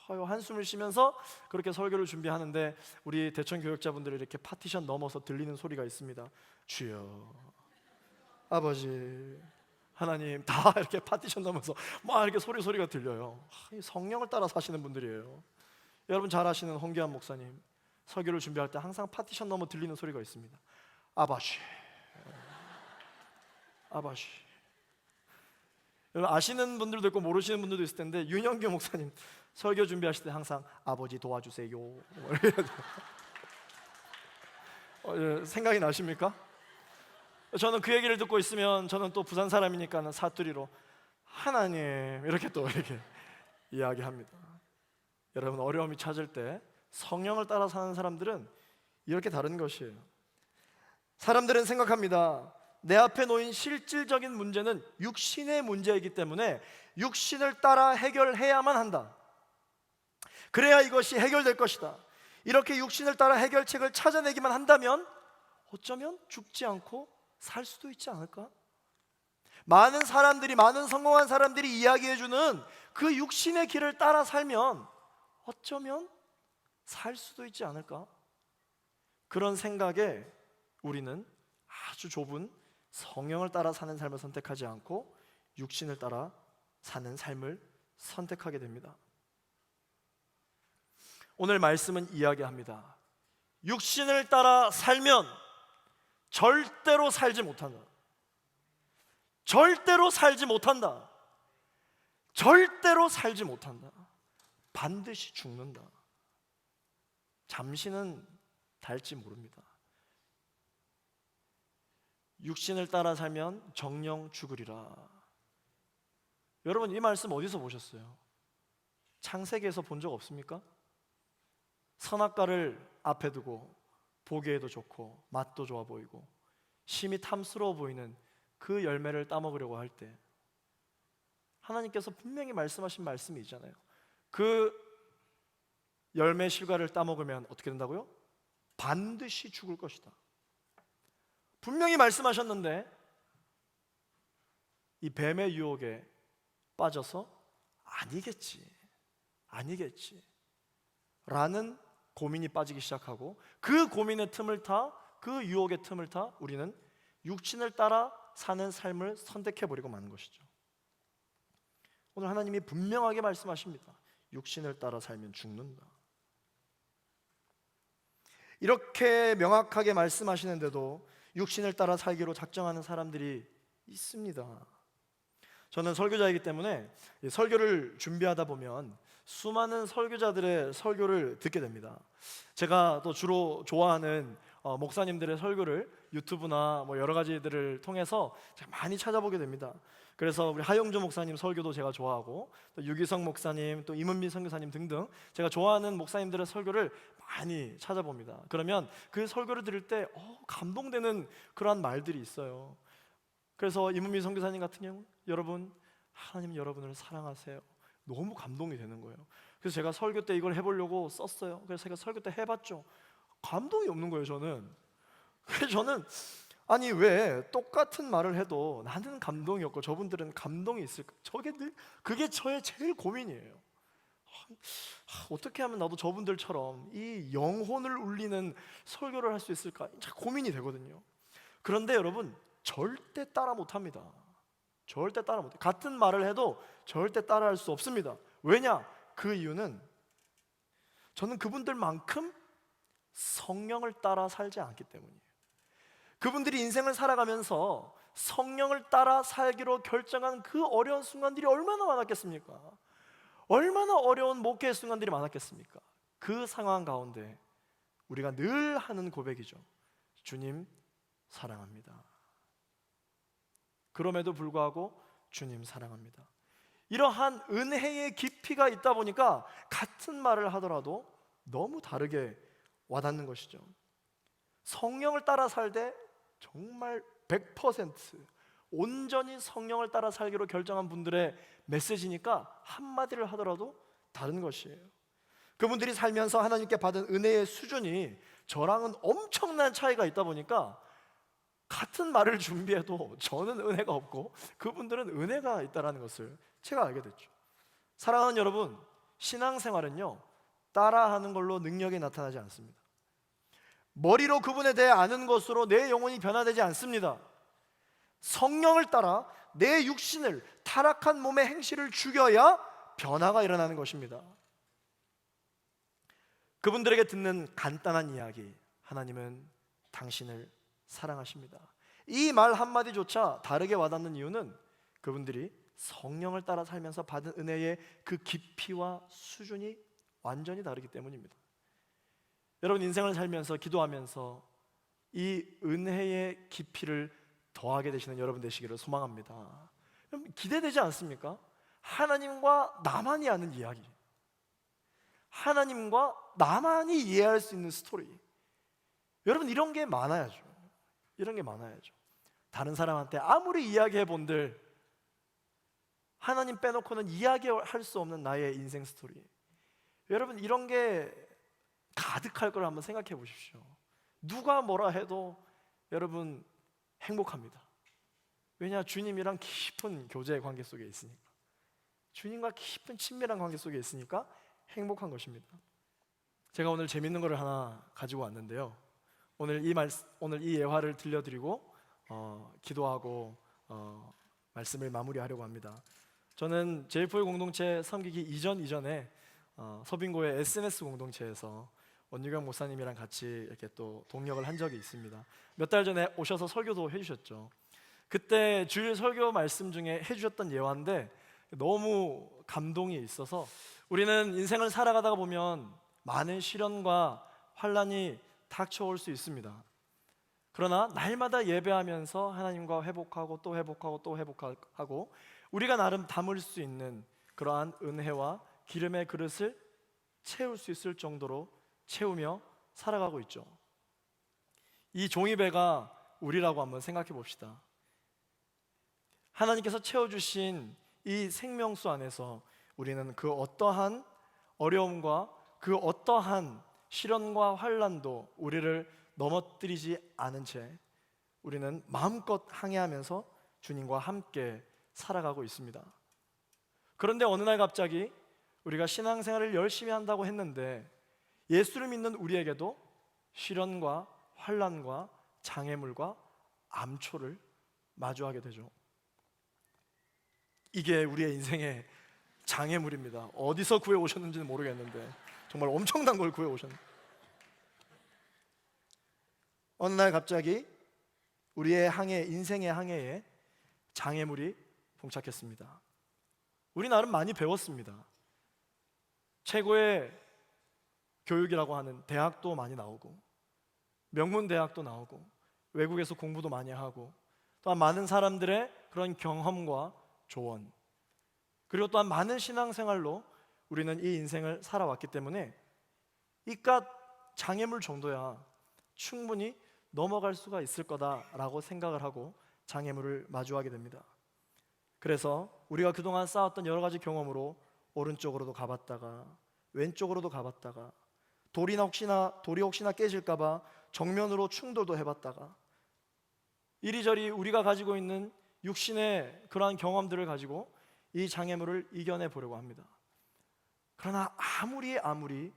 아유, 한숨을 쉬면서 그렇게 설교를 준비하는데 우리 대청 교육자분들이 이렇게 파티션 넘어서 들리는 소리가 있습니다. 주여, 아버지, 하나님, 다 이렇게 파티션 넘어서 막 이렇게 소리가 들려요. 성령을 따라 사시는 분들이에요. 여러분 잘 아시는 홍기환 목사님 설교를 준비할 때 항상 파티션 넘어 들리는 소리가 있습니다. 아버지, 아버지. 여러분 아시는 분들도 있고 모르시는 분들도 있을 텐데 윤영규 목사님 설교 준비하실 때 항상 아버지 도와주세요. 생각이 나십니까? 저는 그 얘기를 듣고 있으면 저는 또 부산 사람이니까 사투리로 하나님 이렇게 또 이렇게 이야기합니다. 여러분 어려움이 찾을 때 성령을 따라 사는 사람들은 이렇게 다른 것이에요. 사람들은 생각합니다. 내 앞에 놓인 실질적인 문제는 육신의 문제이기 때문에 육신을 따라 해결해야만 한다. 그래야 이것이 해결될 것이다. 이렇게 육신을 따라 해결책을 찾아내기만 한다면 어쩌면 죽지 않고 살 수도 있지 않을까? 많은 성공한 사람들이 이야기해주는 그 육신의 길을 따라 살면 어쩌면 살 수도 있지 않을까? 그런 생각에 우리는 아주 좁은 성령을 따라 사는 삶을 선택하지 않고 육신을 따라 사는 삶을 선택하게 됩니다. 오늘 말씀은 이야기합니다. 육신을 따라 살면 절대로 살지 못한다. 절대로 살지 못한다. 절대로 살지 못한다. 반드시 죽는다. 잠시는 닿을지 모릅니다. 육신을 따라 살면 정령 죽으리라. 여러분 이 말씀 어디서 보셨어요? 창세기에서 본 적 없습니까? 선악과를 앞에 두고 보기에도 좋고 맛도 좋아 보이고 심히 탐스러워 보이는 그 열매를 따먹으려고 할 때 하나님께서 분명히 말씀하신 말씀이 있잖아요. 그 열매 실과를 따먹으면 어떻게 된다고요? 반드시 죽을 것이다. 분명히 말씀하셨는데 이 뱀의 유혹에 빠져서 아니겠지 라는 고민이 빠지기 시작하고 그 고민의 틈을 타, 그 유혹의 틈을 타 우리는 육신을 따라 사는 삶을 선택해버리고 마는 것이죠. 오늘 하나님이 분명하게 말씀하십니다. 육신을 따라 살면 죽는다. 이렇게 명확하게 말씀하시는데도 육신을 따라 살기로 작정하는 사람들이 있습니다. 저는 설교자이기 때문에 설교를 준비하다 보면 수많은 설교자들의 설교를 듣게 됩니다. 제가 또 주로 좋아하는 목사님들의 설교를 유튜브나 여러 가지들을 통해서 제가 많이 찾아보게 됩니다. 그래서 우리 하영주 목사님 설교도 제가 좋아하고 또 유기성 목사님, 또 임은민 선교사님 등등 제가 좋아하는 목사님들의 설교를 많이 찾아봅니다. 그러면 그 설교를 들을 때 감동되는 그러한 말들이 있어요. 그래서 임은민 선교사님 같은 경우 여러분, 하나님 여러분을 사랑하세요. 너무 감동이 되는 거예요. 그래서 제가 설교 때 이걸 해보려고 썼어요. 그래서 제가 설교 때 해봤죠. 감동이 없는 거예요. 그래서 저는 아니 왜 똑같은 말을 해도 나는 감동이 없고 저분들은 감동이 있을까? 그게 저의 제일 고민이에요. 어떻게 하면 나도 저분들처럼 이 영혼을 울리는 설교를 할 수 있을까? 고민이 되거든요. 그런데 여러분 절대 따라 못합니다. 절대 따라 못해요. 같은 말을 해도 절대 따라할 수 없습니다. 왜냐? 그 이유는 저는 그분들만큼 성령을 따라 살지 않기 때문이에요. 그분들이 인생을 살아가면서 성령을 따라 살기로 결정한 그 어려운 순간들이 얼마나 많았겠습니까? 얼마나 어려운 목회의 순간들이 많았겠습니까? 그 상황 가운데 우리가 늘 하는 고백이죠. 주님 사랑합니다. 그럼에도 불구하고 주님 사랑합니다. 이러한 은혜의 깊이가 있다 보니까 같은 말을 하더라도 너무 다르게 와닿는 것이죠. 성령을 따라 살되 정말 100% 온전히 성령을 따라 살기로 결정한 분들의 메시지니까 한마디를 하더라도 다른 것이에요. 그분들이 살면서 하나님께 받은 은혜의 수준이 저랑은 엄청난 차이가 있다 보니까 같은 말을 준비해도 저는 은혜가 없고 그분들은 은혜가 있다는 것을 제가 알게 됐죠. 사랑하는 여러분, 신앙생활은요, 따라하는 걸로 능력이 나타나지 않습니다. 머리로 그분에 대해 아는 것으로 내 영혼이 변화되지 않습니다. 성령을 따라 내 육신을, 타락한 몸의 행실을 죽여야 변화가 일어나는 것입니다. 그분들에게 듣는 간단한 이야기, 하나님은 당신을 사랑하십니다. 이 말 한마디조차 다르게 와닿는 이유는 그분들이 성령을 따라 살면서 받은 은혜의 그 깊이와 수준이 완전히 다르기 때문입니다. 여러분, 인생을 살면서 기도하면서 이 은혜의 깊이를 더하게 되시는 여러분 되시기를 소망합니다. 여러분, 기대되지 않습니까? 하나님과 나만이 아는 이야기, 하나님과 나만이 이해할 수 있는 스토리. 여러분, 이런 게 많아야죠. 이런 게 많아야죠. 다른 사람한테 아무리 이야기해 본들 하나님 빼놓고는 이야기할 수 없는 나의 인생 스토리. 여러분, 이런 게 가득할 걸 한번 생각해 보십시오. 누가 뭐라 해도 여러분 행복합니다. 왜냐? 주님이랑 깊은 교제 관계 속에 있으니까. 주님과 깊은 친밀한 관계 속에 있으니까 행복한 것입니다. 제가 오늘 재밌는 거를 하나 가지고 왔는데요. 오늘 이 예화를 들려드리고 기도하고 말씀을 마무리하려고 합니다. 저는 JF 공동체 섬기기 이전에 서빙고의 SNS 공동체에서 원유경 목사님이랑 같이 이렇게 또 동역을 한 적이 있습니다. 몇 달 전에 오셔서 설교도 해주셨죠. 그때 주일 설교 말씀 중에 해주셨던 예화인데 너무 감동이 있어서, 우리는 인생을 살아가다가 보면 많은 시련과 환난이 닥쳐올 수 있습니다. 그러나 날마다 예배하면서 하나님과 회복하고 또 회복하고 또 회복하고 우리가 나름 담을 수 있는 그러한 은혜와 기름의 그릇을 채울 수 있을 정도로 채우며 살아가고 있죠. 이 종이배가 우리라고 한번 생각해 봅시다. 하나님께서 채워주신 이 생명수 안에서 우리는 그 어떠한 어려움과 그 어떠한 시련과 환난도 우리를 넘어뜨리지 않은 채 우리는 마음껏 항해하면서 주님과 함께 살아가고 있습니다. 그런데 어느 날 갑자기 우리가 신앙생활을 열심히 한다고 했는데 예수를 믿는 우리에게도 시련과 환난과 장애물과 암초를 마주하게 되죠. 이게 우리의 인생의 장애물입니다. 어디서 구해 오셨는지는 모르겠는데 정말 엄청난 걸 구해 오셨는데, 어느 날 갑자기 우리의 인생의 항해에 장애물이 봉착했습니다. 우리 나름 많이 배웠습니다. 최고의 교육이라고 하는 대학도 많이 나오고 명문 대학도 나오고 외국에서 공부도 많이 하고 또한 많은 사람들의 그런 경험과 조언, 그리고 또한 많은 신앙생활로 우리는 이 인생을 살아왔기 때문에 이깟 장애물 정도야 충분히 넘어갈 수가 있을 거다라고 생각을 하고 장애물을 마주하게 됩니다. 그래서 우리가 그동안 쌓았던 여러 가지 경험으로 오른쪽으로도 가봤다가 왼쪽으로도 가봤다가 돌이 혹시나 깨질까 봐 정면으로 충돌도 해봤다가 이리저리 우리가 가지고 있는 육신의 그러한 경험들을 가지고 이 장애물을 이겨내 보려고 합니다. 그러나 아무리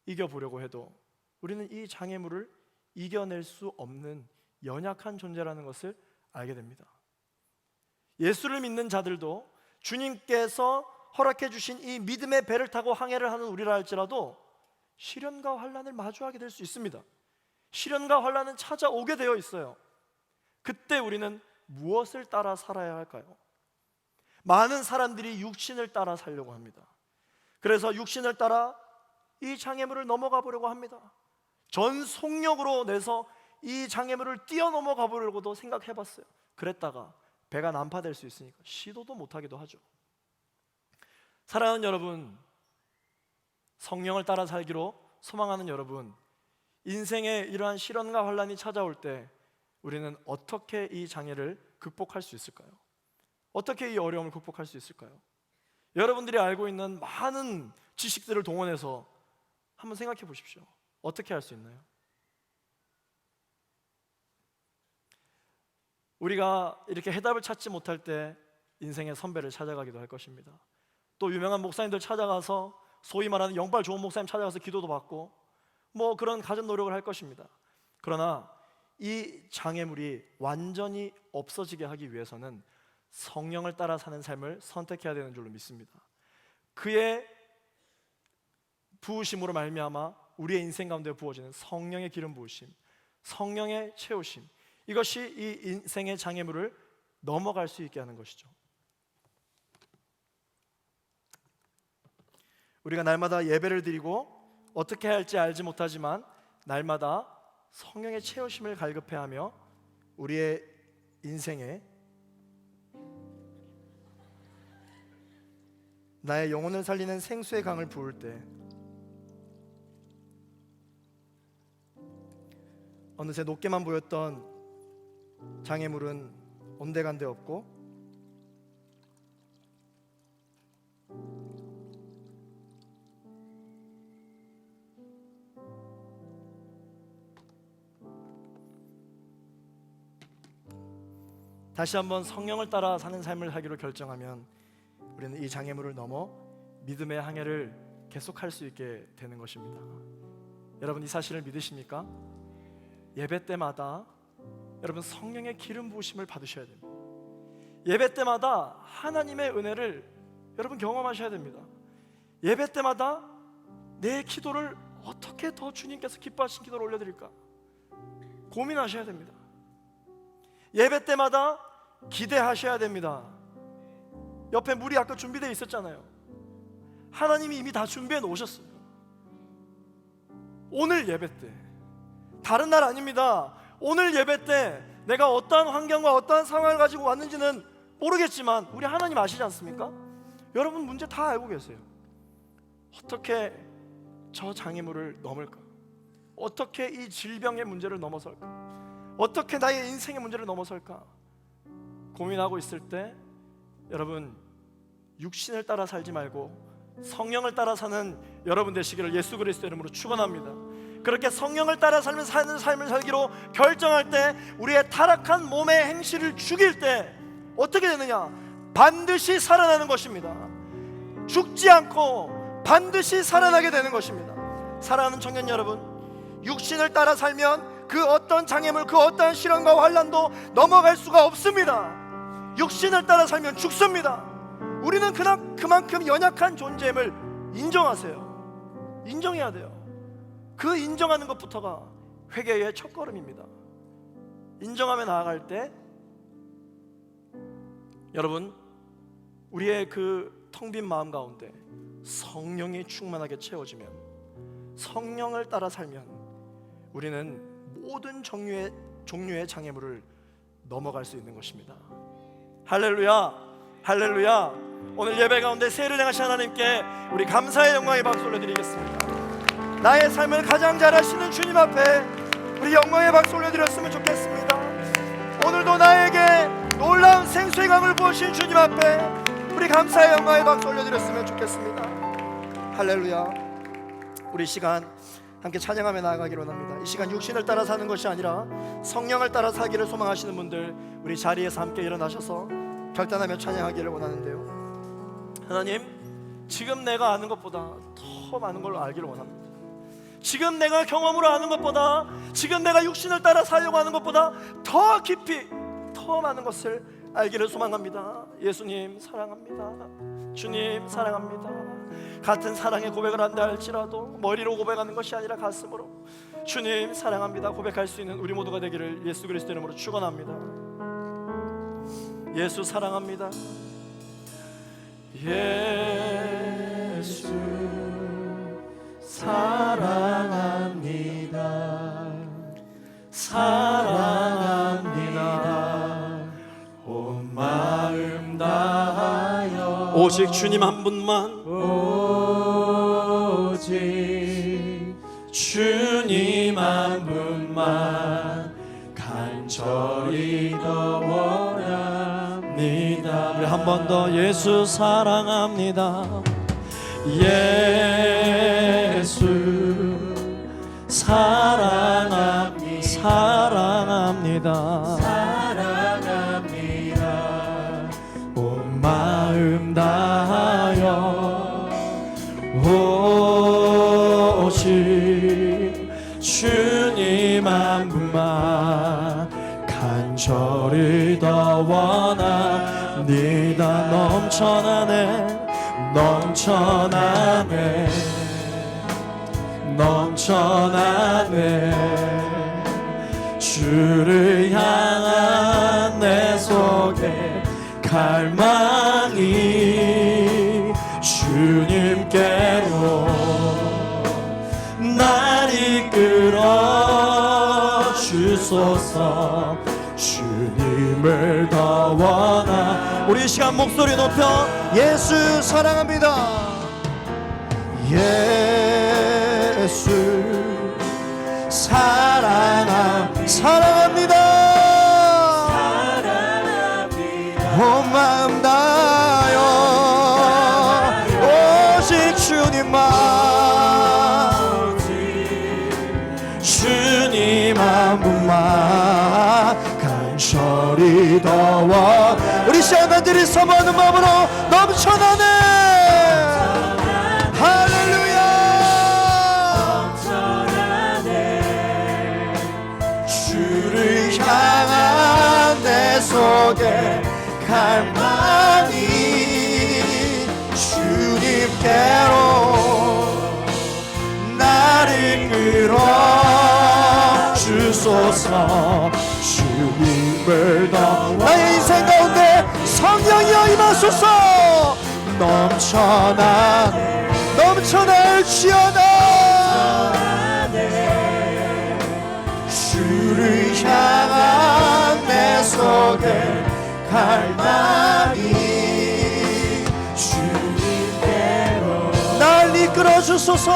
이겨보려고 해도 우리는 이 장애물을 이겨낼 수 없는 연약한 존재라는 것을 알게 됩니다. 예수를 믿는 자들도 주님께서 허락해 주신 이 믿음의 배를 타고 항해를 하는 우리라 할지라도 시련과 환난을 마주하게 될 수 있습니다. 시련과 환난은 찾아오게 되어 있어요. 그때 우리는 무엇을 따라 살아야 할까요? 많은 사람들이 육신을 따라 살려고 합니다. 그래서 육신을 따라 이 장애물을 넘어가 보려고 합니다. 전 속력으로 내서 이 장애물을 뛰어넘어가 보려고도 생각해 봤어요. 그랬다가 배가 난파될 수 있으니까 시도도 못하기도 하죠. 사랑하는 여러분, 성령을 따라 살기로 소망하는 여러분, 인생에 이러한 시련과 환란이 찾아올 때 우리는 어떻게 이 장애를 극복할 수 있을까요? 어떻게 이 어려움을 극복할 수 있을까요? 여러분들이 알고 있는 많은 지식들을 동원해서 한번 생각해 보십시오. 어떻게 할 수 있나요? 우리가 이렇게 해답을 찾지 못할 때 인생의 선배를 찾아가기도 할 것입니다. 또 유명한 목사님들 찾아가서 소위 말하는 영빨 좋은 목사님 찾아가서 기도도 받고 뭐 그런 가진 노력을 할 것입니다. 그러나 이 장애물이 완전히 없어지게 하기 위해서는 성령을 따라 사는 삶을 선택해야 되는 줄로 믿습니다. 그의 부으심으로 말미암아 우리의 인생 가운데 부어지는 성령의 기름 부으심, 성령의 채우심, 이것이 이 인생의 장애물을 넘어갈 수 있게 하는 것이죠. 우리가 날마다 예배를 드리고 어떻게 해야 할지 알지 못하지만 날마다 성령의 채우심을 갈급해하며 우리의 인생에 나의 영혼을 살리는 생수의 강을 부을 때 어느새 높게만 보였던 장애물은 온데간데 없고 다시 한번 성령을 따라 사는 삶을 하기로 결정하면 우리는 이 장애물을 넘어 믿음의 항해를 계속할 수 있게 되는 것입니다. 여러분 이 사실을 믿으십니까? 예배 때마다 여러분 성령의 기름 부으심을 받으셔야 됩니다. 예배 때마다 하나님의 은혜를 여러분 경험하셔야 됩니다. 예배 때마다 내 기도를 어떻게 더 주님께서 기뻐하신 기도를 올려드릴까 고민하셔야 됩니다. 예배 때마다 기대하셔야 됩니다. 옆에 물이 아까 준비되어 있었잖아요. 하나님이 이미 다 준비해 놓으셨어요. 오늘 예배 때, 다른 날 아닙니다. 오늘 예배 때 내가 어떠한 환경과 어떠한 상황을 가지고 왔는지는 모르겠지만 우리 하나님 아시지 않습니까? 여러분 문제 다 알고 계세요. 어떻게 저 장애물을 넘을까? 어떻게 이 질병의 문제를 넘어설까? 어떻게 나의 인생의 문제를 넘어설까? 고민하고 있을 때 여러분 육신을 따라 살지 말고 성령을 따라 사는 여러분 되시기를 예수 그리스도 이름으로 축원합니다. 그렇게 성령을 따라 사는 삶을 살기로 결정할 때 우리의 타락한 몸의 행실을 죽일 때 어떻게 되느냐? 반드시 살아나는 것입니다. 죽지 않고 반드시 살아나게 되는 것입니다. 사랑하는 청년 여러분, 육신을 따라 살면 그 어떤 장애물, 그 어떤 시련과 환난도 넘어갈 수가 없습니다. 육신을 따라 살면 죽습니다. 우리는 그만큼 연약한 존재임을 인정하세요. 인정해야 돼요. 그 인정하는 것부터가 회개의 첫걸음입니다. 인정하며 나아갈 때 여러분 우리의 그 텅 빈 마음 가운데 성령이 충만하게 채워지면, 성령을 따라 살면 우리는 모든 종류의 장애물을 넘어갈 수 있는 것입니다. 할렐루야, 할렐루야. 오늘 예배 가운데 세를 행하신 하나님께 우리 감사의 영광의 박수 올려드리겠습니다. 나의 삶을 가장 잘 아시는 주님 앞에 우리 영광의 박수 올려드렸으면 좋겠습니다. 오늘도 나에게 놀라운 생수의 강을 부으신 주님 앞에 우리 감사의 영광의 박수 올려드렸으면 좋겠습니다. 할렐루야. 우리 시간 함께 찬양하며 나아가기로 합니다. 이 시간 육신을 따라 사는 것이 아니라 성령을 따라 살기를 소망하시는 분들 우리 자리에서 함께 일어나셔서 결단하며 찬양하기를 원하는데요. 하나님, 지금 내가 아는 것보다 더 많은 걸 알기를 원합니다. 지금 내가 경험으로 아는 것보다, 지금 내가 육신을 따라 살려고 하는 것보다 더 깊이, 더 많은 것을 알기를 소망합니다. 예수님 사랑합니다. 주님 사랑합니다. 같은 사랑의 고백을 한다 할지라도 머리로 고백하는 것이 아니라 가슴으로 주님 사랑합니다 고백할 수 있는 우리 모두가 되기를 예수 그리스도 이름으로 축원합니다. 예수 사랑합니다. 예수 사랑합니다. 사랑합니다. 온 마음 다하여 오직 주님 한 분만, 오직 주님 한 우리 한 번 더 예수 사랑합니다. 예수 사랑합니다. 온 마음 다하여 오직 주님 한 분만 간절히 더 원합니다. 넘쳐나네 주를 향한 내 속에 갈망이 주님께로 날 이끌어 주소서. 주님을 더 원하. 우리 이 시간 목소리 높여 예수 사랑합니다. 예수 사랑합니다. 온 마음 다하여 오직 주님 한 분만 간절히 더워. 우리 시간 간절히 사모하는 마음으로 넘쳐나네. 할렐루야. 주를 향한 내 속에 갈망이 주님께로 나를 끌어 주소서. 주님을 더 나의 인생 가운데 성령이여 임하소서. 넘쳐날지어다. 주를 향한 내 속에 갈망이 주님께로 날 이끌어 주소서.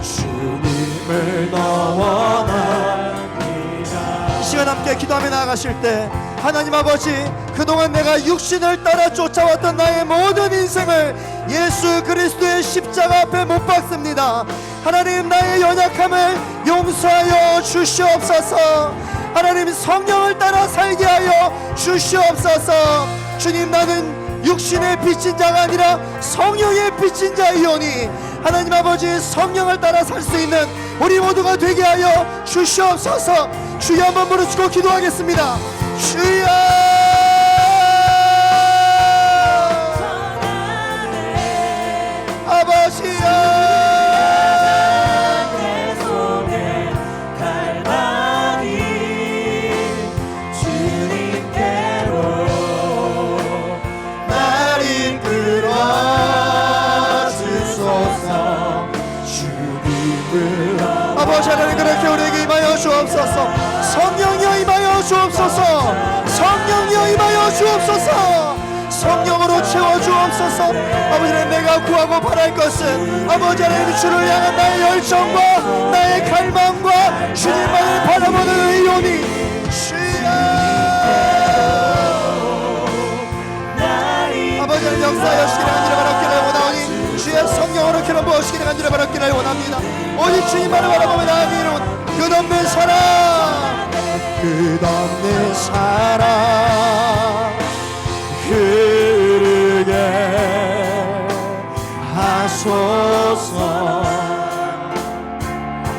주님을 더 원합니다. 이 시간 함께 기도하며 나아가실 때 하나님 아버지, 그동안 내가 육신을 따라 쫓아왔던 나의 모든 인생을 예수 그리스도의 십자가 앞에 못 박습니다. 하나님, 나의 연약함을 용서하여 주시옵소서. 하나님, 성령을 따라 살게 하여 주시옵소서. 주님, 나는 육신의 빚진 자가 아니라 성령의 빚진 자이오니 하나님 아버지, 성령을 따라 살 수 있는 우리 모두가 되게 하여 주시옵소서. 주여 한번 부르시고 기도하겠습니다. 주여, 아버지여, 아버지 하나님, 그렇게 우리에게 임하여 주옵소서. 성령이여 임하여 주옵소서. 성령이여 임하여 주옵소서. 성령으로 채워 주옵소서. 아버지 하나님, 내가 구하고 바랄 것은 아버지 하나님 주를 향한 나의 열정과 나의 갈망과 주님만을 바라보는 의로니 주여, 아버지 하나님 역사하시기를 간절히 바랍기를 원하오니 주의 성령으로 기름 부으시기를 간절히 바랍기를 원합니다. 오직 주님만을 바라보며 나아가기로 끝없는 사랑, 끝없는 사랑 흐르게 하소서.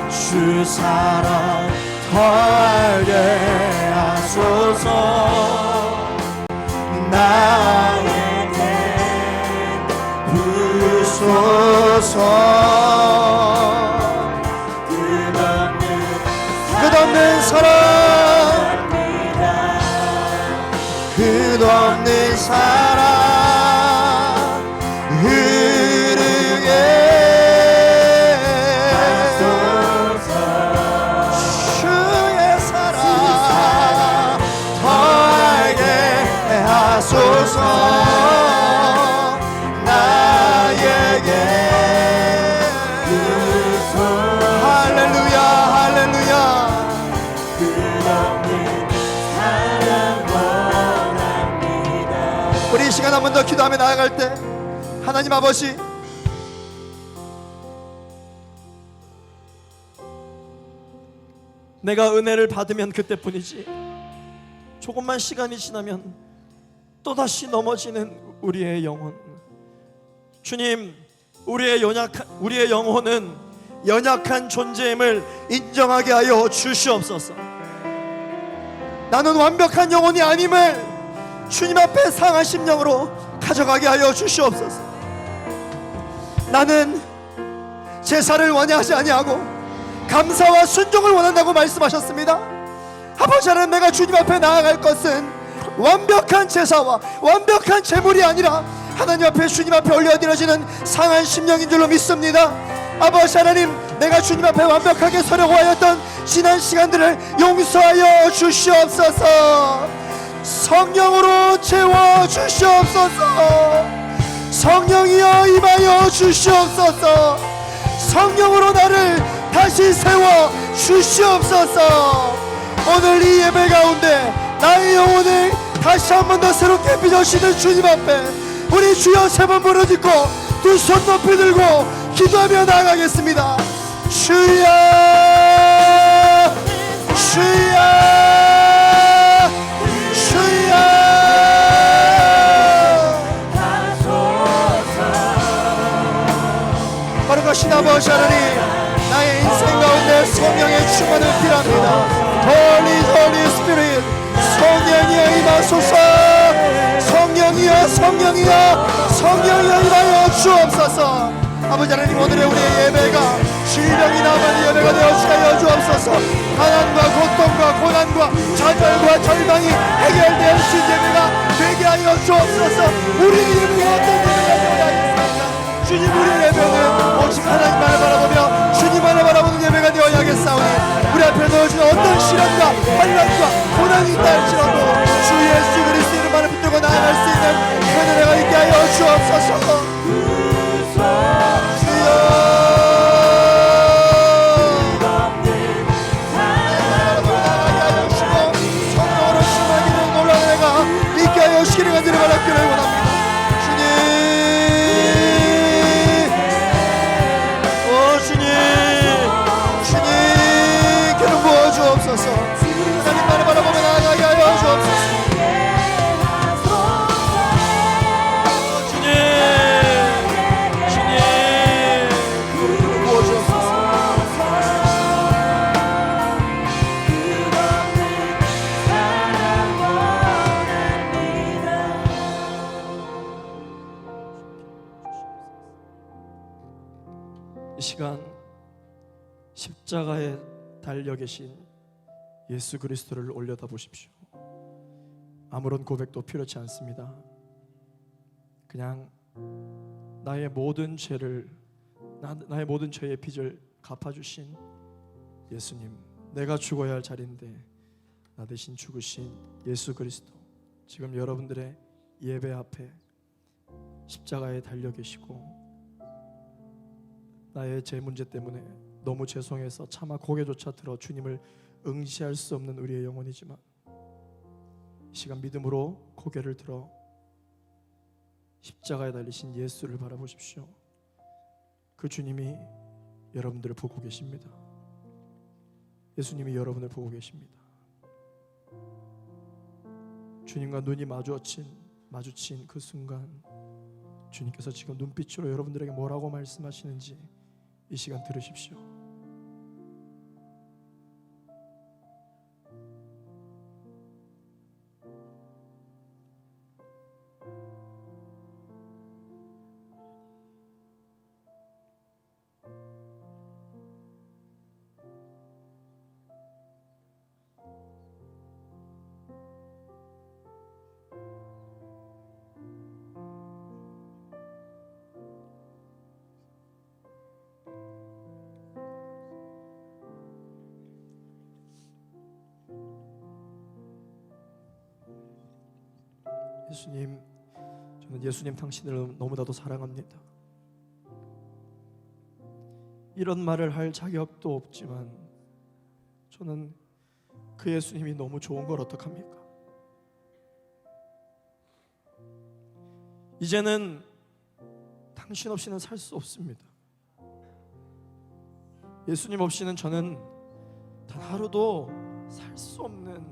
주 사랑 더 알게 하소서. 나에게 부소서. 끝없는 사랑, 끝없는 사랑 흐르게 주의 사랑 더 알게 하소서. 나에게 할렐루야, 할렐루야. 번 더 기도하며 나아갈 때 하나님 아버지, 내가 은혜를 받으면 그때뿐이지 조금만 시간이 지나면 또다시 넘어지는 우리의 영혼, 주님, 우리의 영혼은 연약한 존재임을 인정하게 하여 주시옵소서. 나는 완벽한 영혼이 아님을 주님 앞에 상한 심령으로 가져가게 하여 주시옵소서. 나는 제사를 원하지 아니하고 감사와 순종을 원한다고 말씀하셨습니다. 아버지 하나님, 내가 주님 앞에 나아갈 것은 완벽한 제사와 완벽한 제물이 아니라 하나님 앞에, 주님 앞에 올려드려지는 상한 심령인 줄로 믿습니다. 아버지 하나님, 내가 주님 앞에 완벽하게 서려고 하였던 지난 시간들을 용서하여 주시옵소서. 성령으로 채워 주시옵소서. 성령이여 임하여 주시옵소서. 성령으로 나를 다시 세워 주시옵소서. 오늘 이 예배 가운데 나의 영혼을 다시 한 번 더 새롭게 빚어주시는 주님 앞에 우리 주여 세 번 부르짖고 두 손 높이 들고 기도하며 나아가겠습니다. 주여, 주여, 주여. 거룩하신 아버지 하나님, 나의 인생 가운데 성령의 충만을 필요합니다. Holy Spirit, 성령이여 임하소서. 성령이여, 성령이여, 성령이여 임하여 주옵소서. 아버지 하나님, 오늘의 우리의 예배가 질병이 남은 예배가 되어주게 하여 주옵소서. 가난과 고통과 고난과 좌절과 절망이 해결될 수 있는 예배가 되게 하여 주옵소서. 우리의 예배가 어떤 예배가 되어야 하겠습니까? 주님, 우리의 예배는 오직 하나님만을 바라보며 주님만을 바라보는 예배가 되어야 하겠사오니 우리 앞에 놓여진 어떤 시련과 환난과 고난이 있다 할지라도 주 예수 그리스도 이름만을 붙들고 나아갈 수 있는 그 은혜가 있게 하여 주옵소서. 시기를 간절히 바라기를 원합니다. 주님, 오 주님, 주님 기름 부어 주옵소서. 하나님만을 바라보며 나아가게 하여 주옵소서. 주님, 주님 기름 부어 주옵소서. 이 시간 십자가에 달려 계신 예수 그리스도를 올려다 보십시오. 아무런 고백도 필요치 않습니다. 그냥 나의 모든 죄를, 나의 모든 죄의 빚을 갚아주신 예수님, 내가 죽어야 할 자리인데 나 대신 죽으신 예수 그리스도, 지금 여러분들의 예배 앞에 십자가에 달려 계시고 나의 죄 문제 때문에 너무 죄송해서 차마 고개조차 들어 주님을 응시할 수 없는 우리의 영혼이지만 이 시간 믿음으로 고개를 들어 십자가에 달리신 예수를 바라보십시오. 그 주님이 여러분들을 보고 계십니다. 예수님이 여러분을 보고 계십니다. 주님과 눈이 마주친 그 순간 주님께서 지금 눈빛으로 여러분들에게 뭐라고 말씀하시는지 이 시간 들으십시오. 예수님, 저는 예수님 당신을 너무나도 사랑합니다. 이런 말을 할 자격도 없지만 저는 그 예수님이 너무 좋은 걸 어떡합니까? 이제는 당신 없이는 살 수 없습니다. 예수님 없이는 저는 단 하루도 살 수 없는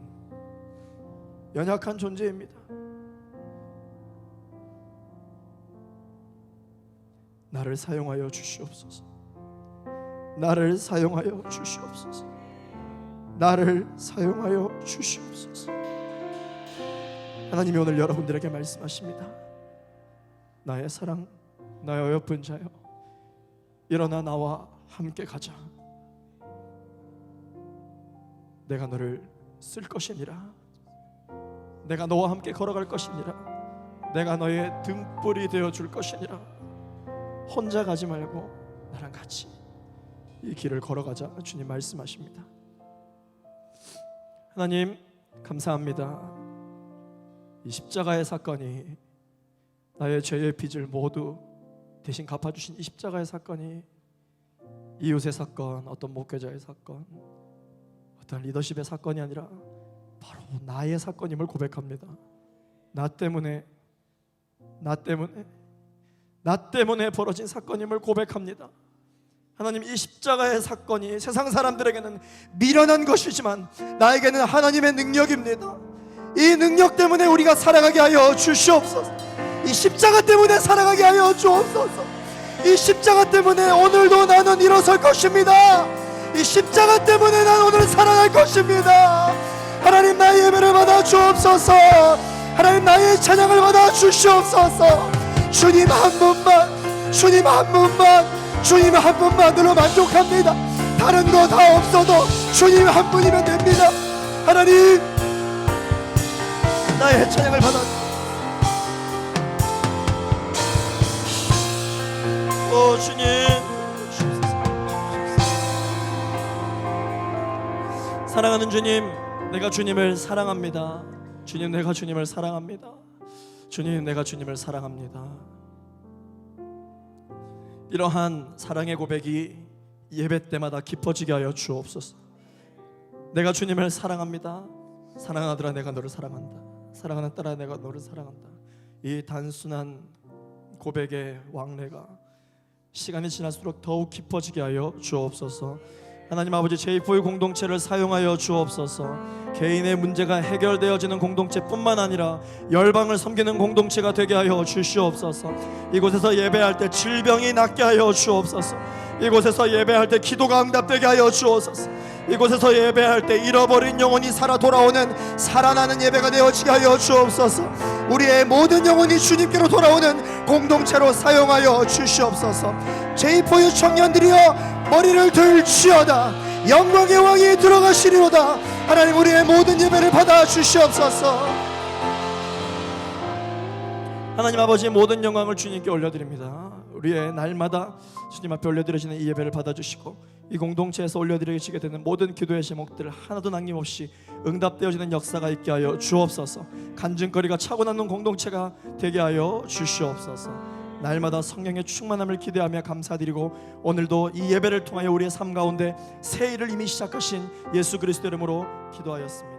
연약한 존재입니다. 나를 사용하여 주시옵소서. 나를 사용하여 주시옵소서. 나를 사용하여 주시옵소서. 하나님이 오늘 여러분들에게 말씀하십니다. 나의 사랑, 나의 어여쁜 자여, 일어나 나와 함께 가자. 내가 너를 쓸 것이니라. 내가 너와 함께 걸어갈 것이니라. 내가 너의 등불이 되어줄 것이니라. 혼자 가지 말고 나랑 같이 이 길을 걸어가자. 주님 말씀하십니다. 하나님 감사합니다. 이 십자가의 사건이, 나의 죄의 빚을 모두 대신 갚아주신 이 십자가의 사건이 이웃의 사건, 어떤 목회자의 사건, 어떤 리더십의 사건이 아니라 바로 나의 사건임을 고백합니다. 나 때문에 벌어진 사건임을 고백합니다. 하나님, 이 십자가의 사건이 세상 사람들에게는 미련한 것이지만 나에게는 하나님의 능력입니다. 이 능력 때문에 우리가 살아가게 하여 주시옵소서. 이 십자가 때문에 살아가게 하여 주옵소서. 이 십자가 때문에 오늘도 나는 일어설 것입니다. 이 십자가 때문에 난 오늘 살아갈 것입니다. 하나님, 나의 예배를 받아 주옵소서. 하나님, 나의 찬양을 받아 주시옵소서. 주님 한 분만, 주님 한 분만, 주님 한 분만으로 만족합니다. 다른 거 다 없어도 주님 한 분이면 됩니다. 하나님, 나의 찬양을 받아 주님. 사랑하는 주님, 내가 주님을 사랑합니다. 주님, 내가 주님을 사랑합니다. 주님, 내가 주님을 사랑합니다. 이러한 사랑의 고백이 예배 때마다 깊어지게 하여 주옵소서. 내가 주님을 사랑합니다. 사랑하는 아들아, 내가 너를 사랑한다. 사랑하는 딸아, 내가 너를 사랑한다. 이 단순한 고백의 왕래가 시간이 지날수록 더욱 깊어지게 하여 주옵소서. 하나님 아버지, 제2포의 공동체를 사용하여 주옵소서. 개인의 문제가 해결되어지는 공동체뿐만 아니라 열방을 섬기는 공동체가 되게 하여 주시옵소서. 이곳에서 예배할 때 질병이 낫게 하여 주옵소서. 이곳에서 예배할 때 기도가 응답되게 하여 주옵소서. 이곳에서 예배할 때 잃어버린 영혼이 살아 돌아오는 살아나는 예배가 되어지게 하여 주옵소서. 우리의 모든 영혼이 주님께로 돌아오는 공동체로 사용하여 주시옵소서. 제2포유 청년들이여, 머리를 들지어다. 영광의 왕이 들어가시리로다. 하나님, 우리의 모든 예배를 받아 주시옵소서. 하나님 아버지, 모든 영광을 주님께 올려드립니다. 우리의 날마다 주님 앞에 올려드리시는 이 예배를 받아주시고, 이 공동체에서 올려드리시게 되는 모든 기도의 제목들 하나도 남김없이 응답되어지는 역사가 있게 하여 주옵소서. 간증거리가 차고 남는 공동체가 되게 하여 주시옵소서. 날마다 성령의 충만함을 기대하며 감사드리고, 오늘도 이 예배를 통하여 우리의 삶 가운데 새 일을 이미 시작하신 예수 그리스도 이름으로 기도하였습니다.